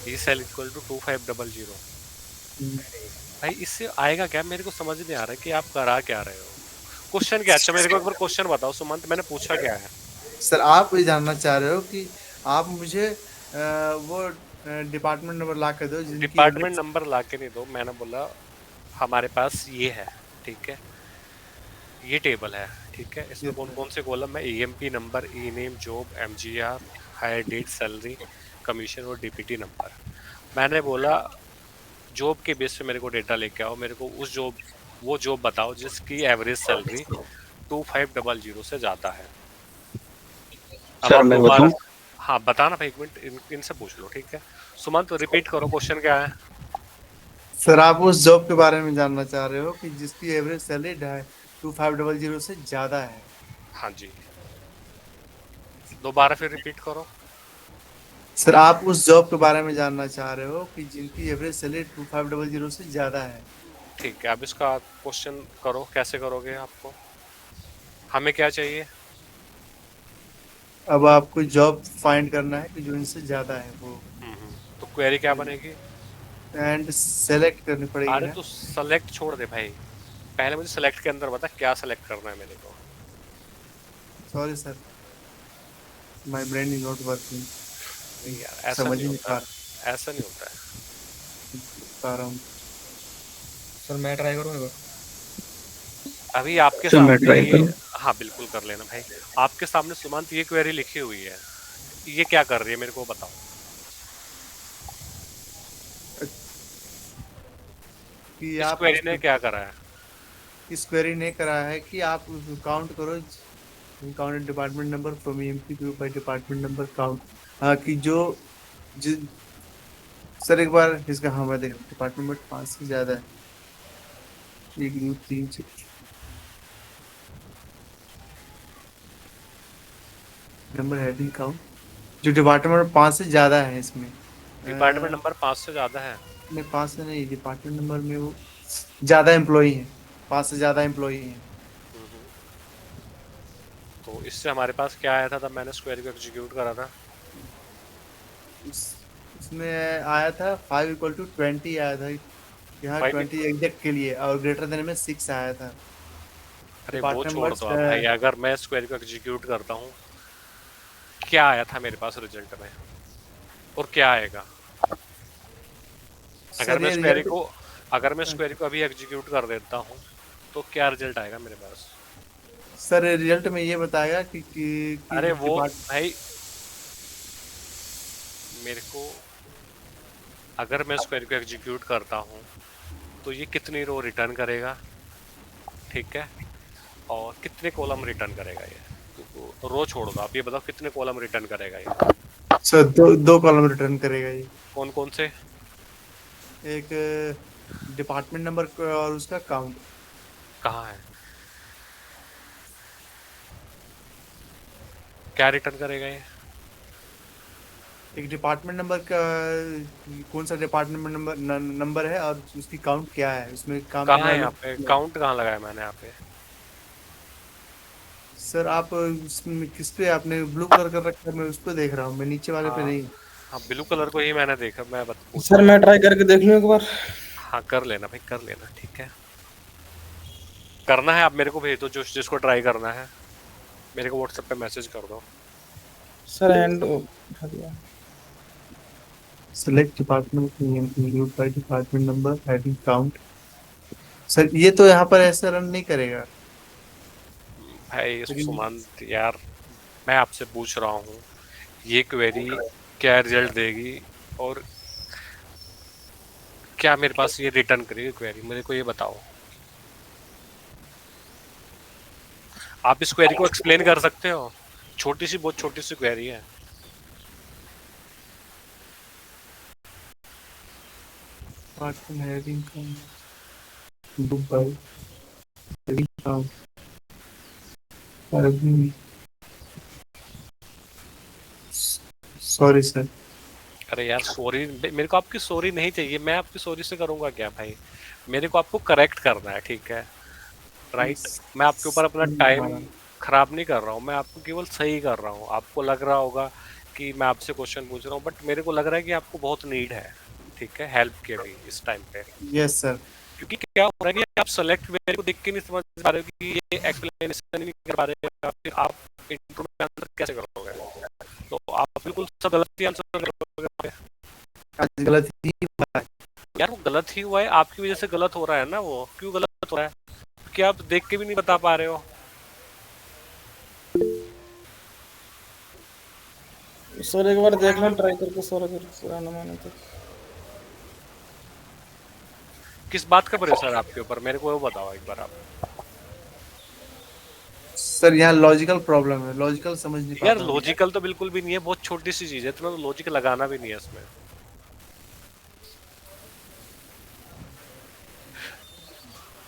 E sal equal to 2500। भाई इससे आएगा क्या? मेरे को समझ नहीं आ रहा है कि आप करा क्या रहे हो। क्वेश्चन क्या? अच्छा मेरे को एक बार क्वेश्चन बताओ सुमंत, मैंने पूछा क्या है? सर आप ये जानना चाह रहे हो कि आप मुझे वो डिपार्टमेंट नंबर ला कर दो जिनकी डिपार्टमेंट नंबर ला के नहीं दो, मैंने बोला हमारे पास ये है, ठीक है, ये टेबल है, ठीक है, इसमें कौन कौन से कॉलम है? EMP number, E name, job, MGR, hire date, salary, commission और डीपीटी नंबर। मैंने बोला जॉब के बेस पे मेरे को डेटा लेके आओ, मेरे को वो जॉब बताओ जिसकी एवरेज सैलरी 2500 से ज़्यादा है। अब सर आप मैं दोबारा, बताऊं? हाँ बताना भाई, एक मिनट इनसे पूछ लो, ठीक है। सुमंत रिपीट करो, क्वेश्चन क्या है? सर आप उस जॉब के बारे में जानना चाह रहे हो कि जिसकी एवरेज सैलरी 2500 से ज्यादा है। हाँ जी, दोबारा फिर रिपीट करो। सर आप उस जॉब के बारे में जानना चाह रहे हो कि जिनकी एवरेज सैलरी 2500 से ज्यादा है। ठीक है, अब इसका क्वेश्चन करो, कैसे करोगे? आपको हमें क्या चाहिए? अब आपको जॉब फाइंड करना है कि जो इनसे ज्यादा है वो, तो क्वेरी क्या बनेगी? एंड सेलेक्ट करनी पड़ेगी अरे ना। तो सेलेक्ट छोड़ दे भाई, पहले मुझे सेलेक्ट के अंदर बता क्या सेलेक्ट करना है मेरे को। Sorry sir, my brain is not working. नहीं यार ऐसा समझ नहीं नहीं होता, पा ऐसा नहीं होता है। रहा हूँ। सर मैं ट्राई करूँ एक बार? अभी आपके सर मैं सामने ट्राई ये, करूं? हाँ बिल्कुल कर लेना भाई। आपके सामने सुमंत ये क्वेरी लिखी हुई है, ये क्या कर रही है मेरे को बताओ। कि इस आप क्वेरी ने क्या करा है? इस क्वेरी ने करा है कि आप काउंट करो, count department number from EMP group by department number count. हाँ कि जो सर एक बार इसका, हाँ मैं देख डिपार्टमेंट नंबर 5 से ज्यादा है। 1 2 3 नंबर हेडिंग काउंट, जो डिपार्टमेंट नंबर 5 से ज्यादा है इसमें। डिपार्टमेंट नंबर 5 से ज्यादा है? नहीं 5 से नहीं, डिपार्टमेंट नंबर में वो ज्यादा एम्प्लॉई है, 5 से ज्यादा एम्प्लॉई है। तो इससे हमारे पास क्या आया था तब मैंने स्क्वायर को एग्जीक्यूट करा था? उसमें आया था 5 इक्वल टू 20 आया था यहाँ, 20 एग्जैक्ट के लिए, और ग्रेटर देन में 6 आया था। अरे वो छोड़ दो आप भाई, अगर मैं स्क्वायर को एग्जीक्यूट करता हूँ क्या आया था मेरे पास रिजल्ट में, और क्या आएगा? अगर मैं स्क्वायर को अभी एग्जीक्यूट कर देता हूँ तो क्या रिजल्ट आएगा मेरे पास? सर रिजल्ट में ये बताएगा कि अरे वो भाई मेरे को, अगर मैं स्क्वायर को एग्जीक्यूट करता हूँ तो ये कितनी रो रिटर्न करेगा, ठीक है, और कितने कॉलम रिटर्न करेगा? ये तो रो छोड़ दो, आप ये बताओ कितने कॉलम रिटर्न करेगा ये? सर दो कॉलम रिटर्न करेगा ये। कौन कौन से? एक डिपार्टमेंट नंबर और उसका काउंट। कहाँ है? क्या रिटर्न करेगा ये? एक डिपार्टमेंट नंबर का, कौन सा डिपार्टमेंट नंबर है और उसकी काउंट क्या है, उसमें काम कहाँ है यहाँ पे काउंट? कहाँ लगाया मैंने यहाँ पे? सर आप उसमें किस पे आपने ब्लू कलर कर रखा है? मैं उस पे देख रहा हूँ, मैं नीचे वाले पे नहीं। हाँ ब्लू कलर को ही मैंने देखा, मैं सर मैं ट्राई करके देख लूँ एक बार। हाँ कर लेना भाई, कर लेना, ठीक है। करना है आप मेरे को भेज दो, जो जिसको ट्राई करना है मेरे को व्हाट्सएप पे मैसेज कर दो। सर एंड उठा दिया। Select department by department number heading count. Sir ये तो यहाँ पर ऐसा रन नहीं करेगा भाई सुमंत यार, मैं आपसे पूछ रहा हूँ ये क्वेरी क्या रिजल्ट देगी और क्या मेरे पास ये रिटर्न करेगी क्वेरी, मेरे को ये बताओ। आप इस क्वेरी को एक्सप्लेन कर सकते हो? छोटी सी, बहुत छोटी सी क्वेरी है। Dubai. Sorry, sir. अरे यार सॉरी, मेरे को आपकी सॉरी नहीं चाहिए, मैं आपकी सॉरी से करूंगा क्या भाई? मेरे को आपको करेक्ट करना है, ठीक है? राइट, मैं आपके ऊपर अपना टाइम खराब नहीं कर रहा हूँ, मैं आपको केवल सही कर रहा हूँ। आपको लग रहा होगा कि मैं आपसे क्वेश्चन पूछ रहा हूँ, बट मेरे को लग रहा है कि आपको बहुत नीड है, ठीक है, हेल्प के भी इस टाइम पे। Yes sir. क्योंकि क्या हो रहा है कि आप सेलेक्ट वेयर को देख के नहीं समझ पा रहे हो कि ये एक्सप्लेनेशन नहीं कर पा रहे हो, फिर आप इंट्रो में आंसर कैसे करोगे? तो आप बिल्कुल सब गलत ही आंसर करोगे। गलत ही यार वो गलत ही हुआ है, आपकी वजह से गलत हो रहा है ना। वो क्यों गलत हो रहा है? क्योंकि आप देख के भी नहीं बता पा रहे हो। सर एक बार देख लो ट्राई करके सर, अगर पूरा ना माने तो। किस बात का प्रेशर है आपके ऊपर, मेरे को वो बताओ एक बार आप। सर यहाँ लॉजिकल प्रॉब्लम है, लॉजिकल समझ नहीं यार पाता हूँ। लॉजिकल तो बिल्कुल भी नहीं है, बहुत छोटी सी चीज है, इतना तो लॉजिक लगाना भी नहीं है इसमें।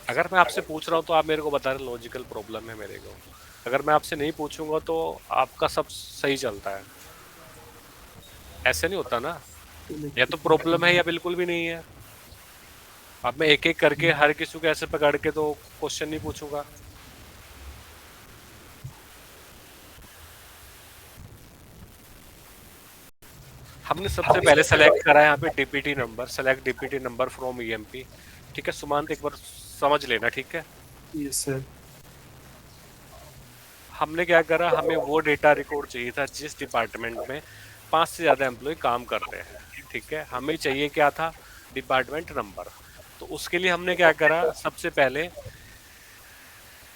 अगर मैं आपसे पूछ रहा हूँ तो आप मेरे को बता रहे लॉजिकल प्रॉब्लम है मेरे को। अगर मैं आपसे नहीं पूछूंगा तो आपका सब सही चलता है। ऐसे नहीं होता ना, या तो प्रॉब्लम है या बिल्कुल भी नहीं है। अब मैं एक एक करके हर किसी को ऐसे पकड़ के तो क्वेश्चन नहीं पूछूंगा। हमने सबसे पहले सेलेक्ट करा है यहाँ पे DPT number, select DPT number from EMP, ठीक है? सुमांत एक बार समझ लेना, ठीक है? Yes sir. हमने क्या करा, हमें वो डेटा रिकॉर्ड चाहिए था जिस डिपार्टमेंट में 5 से ज़्यादा एम्प्लॉय काम करते हैं, ठीक है? हमें चाहिए क्या था, डिपार्टमेंट नंबर। तो उसके लिए हमने क्या करा, सबसे पहले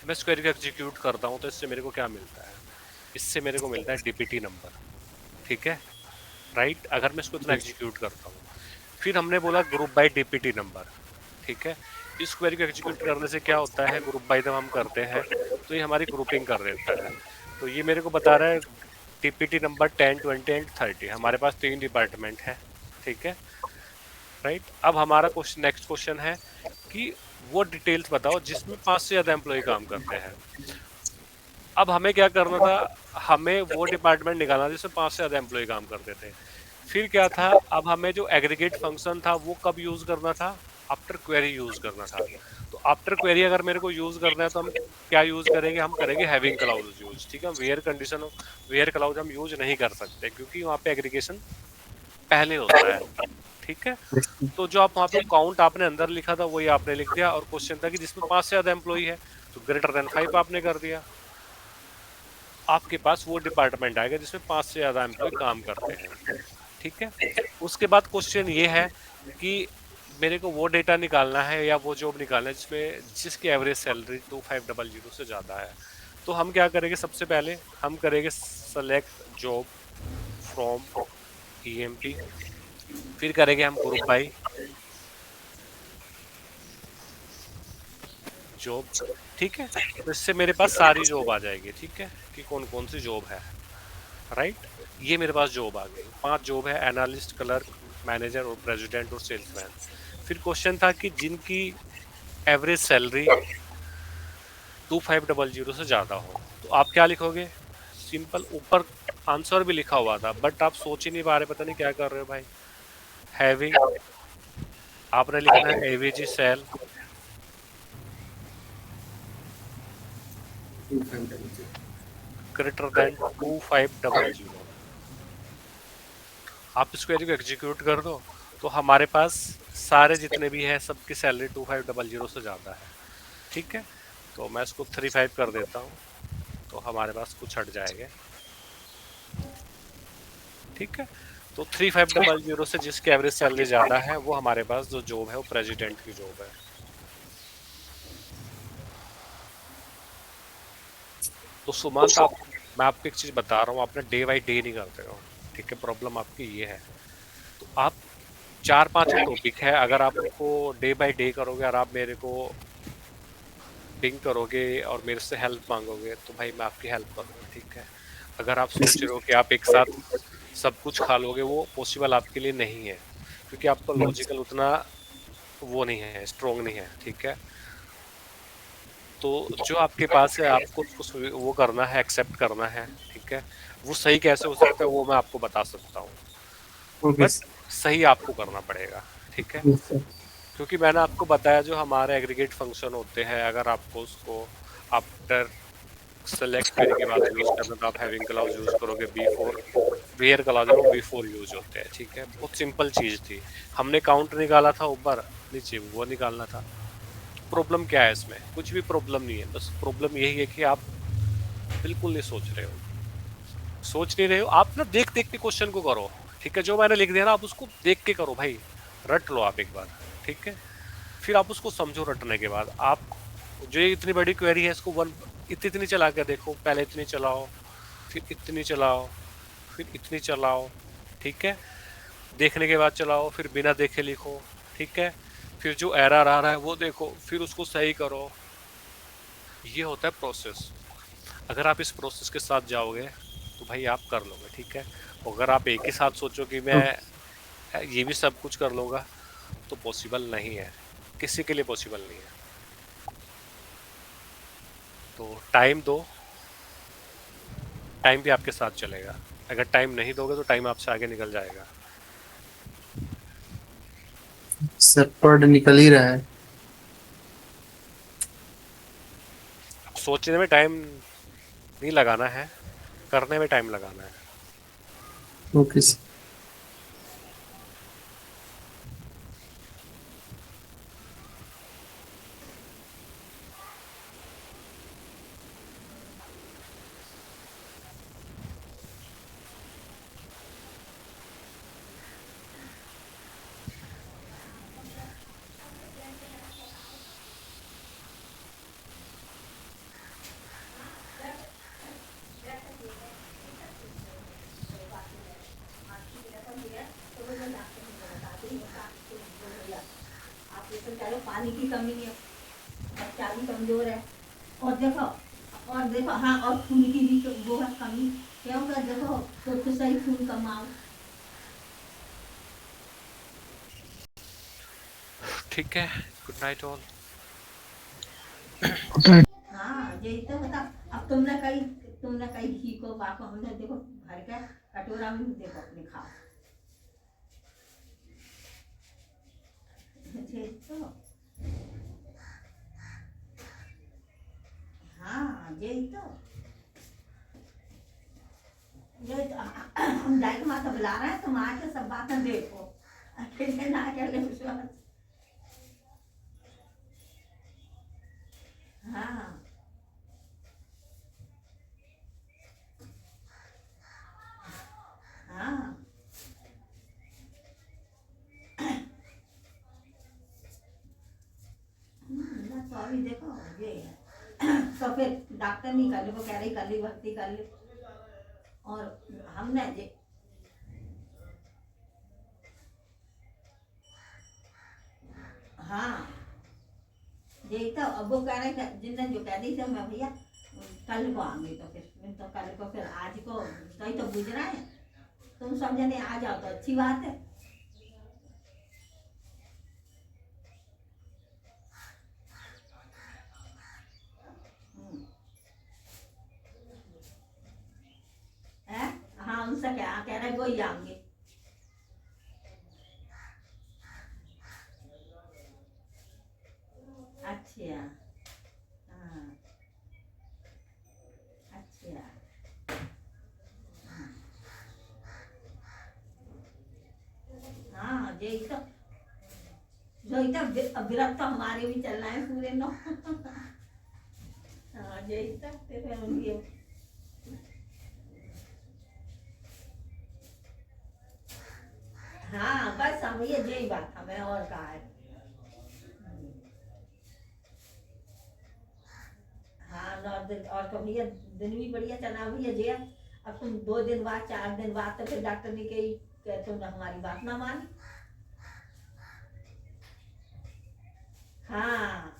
मैं स्क्वेरी को एग्जीक्यूट करता हूँ तो इससे मेरे को क्या मिलता है, इससे मेरे को मिलता है डीपीटी नंबर, ठीक है? राइट, अगर मैं इसको इतना एग्जीक्यूट करता हूँ, फिर हमने बोला ग्रुप बाय डीपीटी नंबर, ठीक है? इस क्वेरी को एग्जीक्यूट करने से क्या होता है, ग्रुप बाय जब हम करते हैं तो ये हमारी ग्रुपिंग कर देता है। तो ये मेरे को बता रहा है डीपीटी नंबर 10, 20 एंड 30, हमारे पास 3 डिपार्टमेंट है, ठीक है? राइट, अब हमारा क्वेश्चन, नेक्स्ट क्वेश्चन है कि वो डिटेल्स बताओ जिसमें 5 से ज़्यादा एम्प्लॉय काम करते हैं। अब हमें क्या करना था, हमें वो डिपार्टमेंट निकालना जिसमें 5 से ज़्यादा एम्प्लॉय काम करते थे। फिर क्या था, अब हमें जो एग्रीगेट फंक्शन था वो कब यूज़ करना था, आफ्टर क्वेरी यूज़ करना था। तो आफ्टर क्वेरी अगर मेरे को यूज़ करना है तो हम क्या यूज़ करेंगे, हम करेंगे हैविंग क्लाउज यूज़, ठीक है? वेयर कंडीशन, वेयर क्लाउज हम यूज़ नहीं कर सकते क्योंकि वहाँ पे एग्रीगेशन पहले होता है, ठीक है? तो जो आप वहाँ पे काउंट आपने अंदर लिखा था वही आपने लिख दिया, और क्वेश्चन था कि जिसमें 5 से ज़्यादा एम्प्लॉय है तो ग्रेटर देन 5 आपने कर दिया। आपके पास वो डिपार्टमेंट आएगा जिसमें 5 से ज़्यादा एम्प्लॉय काम करते हैं, ठीक है? उसके बाद क्वेश्चन ये है कि मेरे को वो डेटा निकालना है या वो जॉब निकालना है जिसकी एवरेज सैलरी 2500 से ज़्यादा है। तो हम क्या करेंगे, सबसे पहले हम करेंगे सेलेक्ट जॉब फ्रॉम ईएमपी, फिर करेंगे हम ग्रुप बाय जॉब, ठीक है? तो इससे मेरे पास सारी जॉब आ जाएगी, ठीक है, कि कौन कौन सी जॉब है। राइट, ये मेरे पास जॉब आ गई, 5 जॉब है, एनालिस्ट, क्लर्क, मैनेजर और प्रेसिडेंट और सेल्समैन। फिर क्वेश्चन था कि जिनकी एवरेज सैलरी 2500 से ज़्यादा हो, तो आप क्या लिखोगे? सिंपल, ऊपर आंसर भी लिखा हुआ था बट आप सोच ही नहीं पा रहे, पता नहीं क्या कर रहे हो भाई। हैविंग, आपने लिखना है एवीजी सेल ग्रेटर देन 2500। आप इस क्वेरी को एग्जीक्यूट कर दो तो हमारे पास सारे जितने भी हैं सबकी सैलरी 2500 से ज़्यादा है, ठीक है? तो मैं इसको 35 कर देता हूँ तो हमारे पास कुछ हट जाएगा, ठीक है? तो 3500 से जिसकी एवरेज सैलरी ज़्यादा है वो हमारे पास जो जॉब है वो प्रेसिडेंट की जॉब है। तो सुमंत, आप, मैं आपको एक चीज़ बता रहा हूँ, आपने डे बाई डे नहीं करते हो, ठीक है? प्रॉब्लम आपकी ये है। तो आप 4-5 टॉपिक है, अगर आप उनको डे बाई डे करोगे और आप मेरे को पिंग करोगे और मेरे से हेल्प मांगोगे तो भाई मैं आपकी हेल्प करूँगा, ठीक है? अगर आप सोच रहे हो कि आप एक साथ सब कुछ खा लोगे, वो पॉसिबल आपके लिए नहीं है क्योंकि आपका लॉजिकल उतना वो नहीं है, स्ट्रॉन्ग नहीं है, ठीक है? तो जो आपके पास है आपको उसको वो करना है, एक्सेप्ट करना है, ठीक है। वो सही कैसे हो सकता है वो मैं आपको बता सकता हूँ, ओके बट सही आपको करना पड़ेगा, ठीक है। सर। क्योंकि मैंने आपको बताया जो हमारे एग्रीगेट फंक्शन होते हैं, अगर आपको उसको आफ्टर सेलेक्ट क्वेरी के बाद यूज करना तो आप हैविंग क्लॉज यूज करोगे, B4 वेयर क्लॉज है वो B4 यूज होते हैं, ठीक है। बहुत सिंपल चीज थी, हमने काउंट निकाला था ऊपर नीचे वो निकालना था। प्रॉब्लम क्या है इसमें? कुछ भी प्रॉब्लम नहीं है, बस प्रॉब्लम यही है कि आप बिल्कुल नहीं सोच रहे हो, सोच नहीं रहे हो आप ना, देख देख के क्वेश्चन को करो, ठीक है। जो मैंने लिख दिया ना आप उसको देख के करो भाई, रट लो आप एक बार, ठीक है। फिर आप उसको समझो, रटने के बाद आप जो ये इतनी बड़ी क्वेरी है इसको इतनी चला के देखो, पहले इतनी चलाओ, फिर इतनी चलाओ, फिर इतनी चलाओ, ठीक है। देखने के बाद चलाओ, फिर बिना देखे लिखो, ठीक है। फिर जो एरर आ रहा है वो देखो, फिर उसको सही करो। ये होता है प्रोसेस। अगर आप इस प्रोसेस के साथ जाओगे तो भाई आप कर लोगे, ठीक है। अगर आप एक ही साथ सोचो कि मैं ये भी सब कुछ कर लूँगा तो पॉसिबल नहीं है, किसी के लिए पॉसिबल नहीं है। तो टाइम दो, टाइम भी आपके साथ चलेगा। अगर टाइम नहीं दोगे तो टाइम आपसे आगे निकल जाएगा। सर पढ़ निकल ही रहा है। सोचने में टाइम नहीं लगाना है, करने में टाइम लगाना है। Okay sir. पानी की कमी है, बच्चा भी कमजोर है, और देखो हाँ, और खून की भी तो वो है कमी, क्या होगा देखो तो सही खून कमाओ। ठीक है, गुड नाइट ऑल। हाँ यही तो बता। अब तुमने कहीं घी को बाको हमने देखो भर के कटोरा में देखो अपने खाओ। तो हाँ यही तो हम डायरेक्ट माता बुला रहे हैं, तुम आके सब बातें देखो, अकेले ना अकेले विश्वास। हाँ हाँ तो अभी देखो ये तो फिर डॉक्टर नहीं कर ले, वो कह रही कर ली भर्ती कर ले, और हमने हाँ यही तो। अब वो कह रहे जिनने जो कह दी थी मैं भैया कल को आऊंगी, तो फिर तो कल को फिर आज को कहीं तो बुझ रहा है, तुम सब जने आ जाओ तो अच्छी बात है। हाँ उनसे क्या कह रहे वो ही आएंगे। अच्छा हाँ अच्छा हाँ यही तो विरत तो हमारे भी चल रहा है पूरे नौ। हाँ यही तो फिर उनकी हाँ बस हम ये यही बात हमें और कहा है। हाँ और तो भैया दिन भी बढ़िया चला भैया जी। अब तुम 2 दिन बाद 4 दिन बाद तो फिर डॉक्टर ने कही तुमने हमारी बात ना मानी। हाँ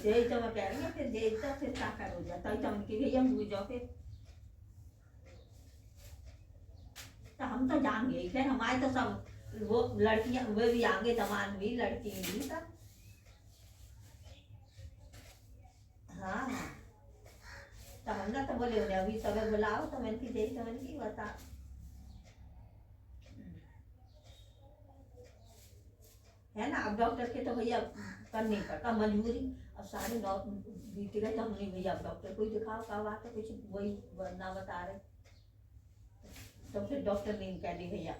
यही तो मैं कह रही हूँ, फिर यही तो फिर क्या करो जाता है तो उनकी भैया भूल जाओ फिर तो हम तो जाएंगे फिर हमारे तो सब वो लड़कियां वे भी आगे तमाम भी लड़की भी सब हाँ हाँ, तो हम ना तो बोले उन्हें अभी सवेर बुलाओ तो मैंने की देरी तो मैंने की बता। है ना, अब डॉक्टर के तो भैया करनी पड़ता मजबूरी। अब 9:30 बीत गए तो हमने भैया अब डॉक्टर को ही दिखाओ, क्या बात है, कुछ वही ना बता रहे। तो फिर डॉक्टर ने कह दी भैया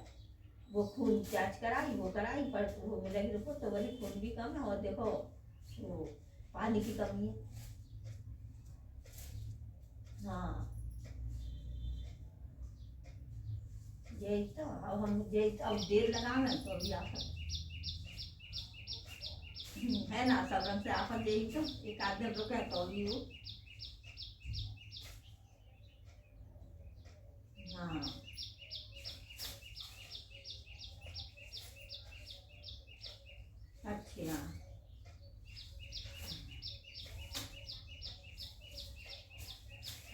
वो खून जांच कराई, वो कराई, पर वो मिलेगी रिपोर्ट तो बोली खून भी कम है और देखो वो पानी की कमी है। हाँ यही तो, अब हम यही तो, अब देर लगाना तो अभी आफत है ना, सब रंग से आफत यही तो, एक आध दिन रुके तो भी वो। हाँ अच्छा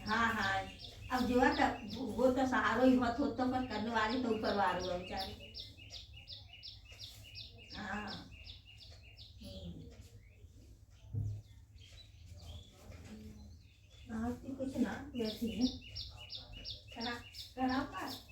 हाँ हाँ, अब जो है वो तो सहारो ही बहुत होता, पर करने वाली तो ऊपर वाले हो बेचारे। हाँ आरती कुछ ना बैठी है, करा करा पास।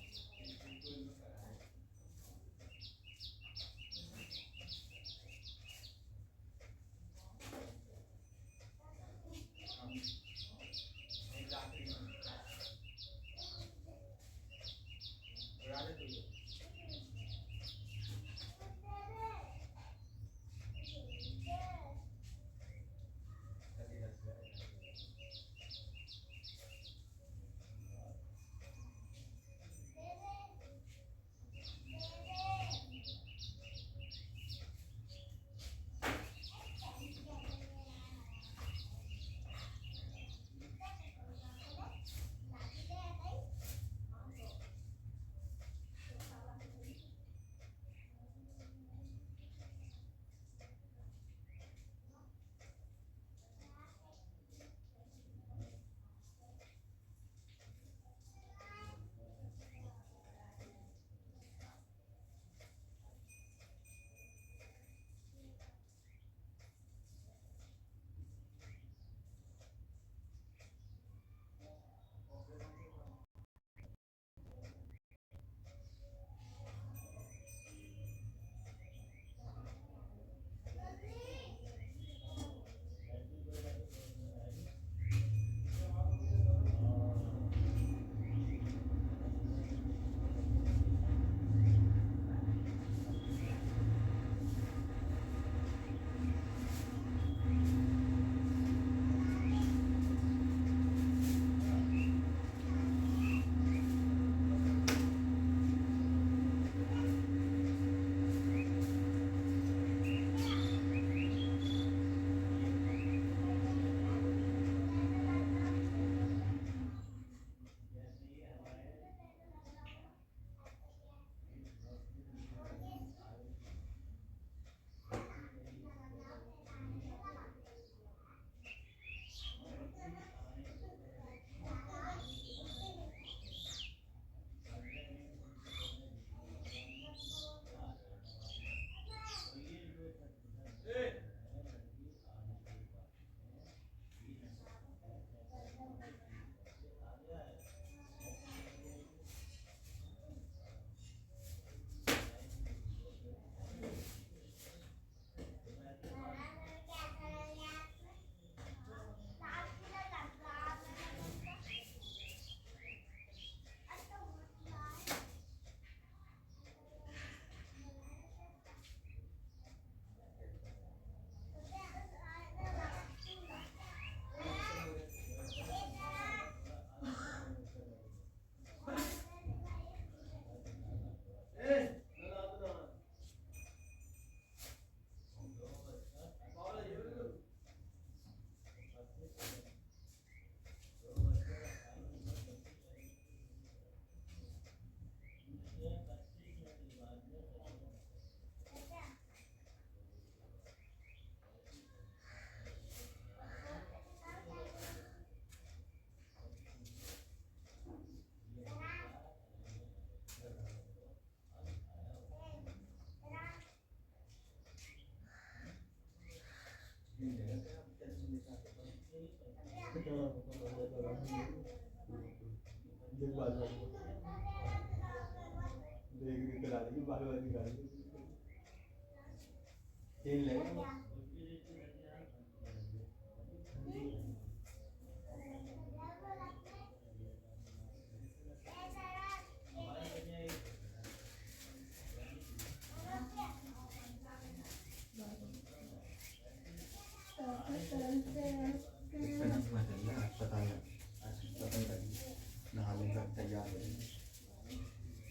नहा लेकर तैयार हो जाएंगे।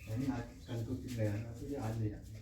नहीं आज कल तो गया ना, तो आज ले जाना।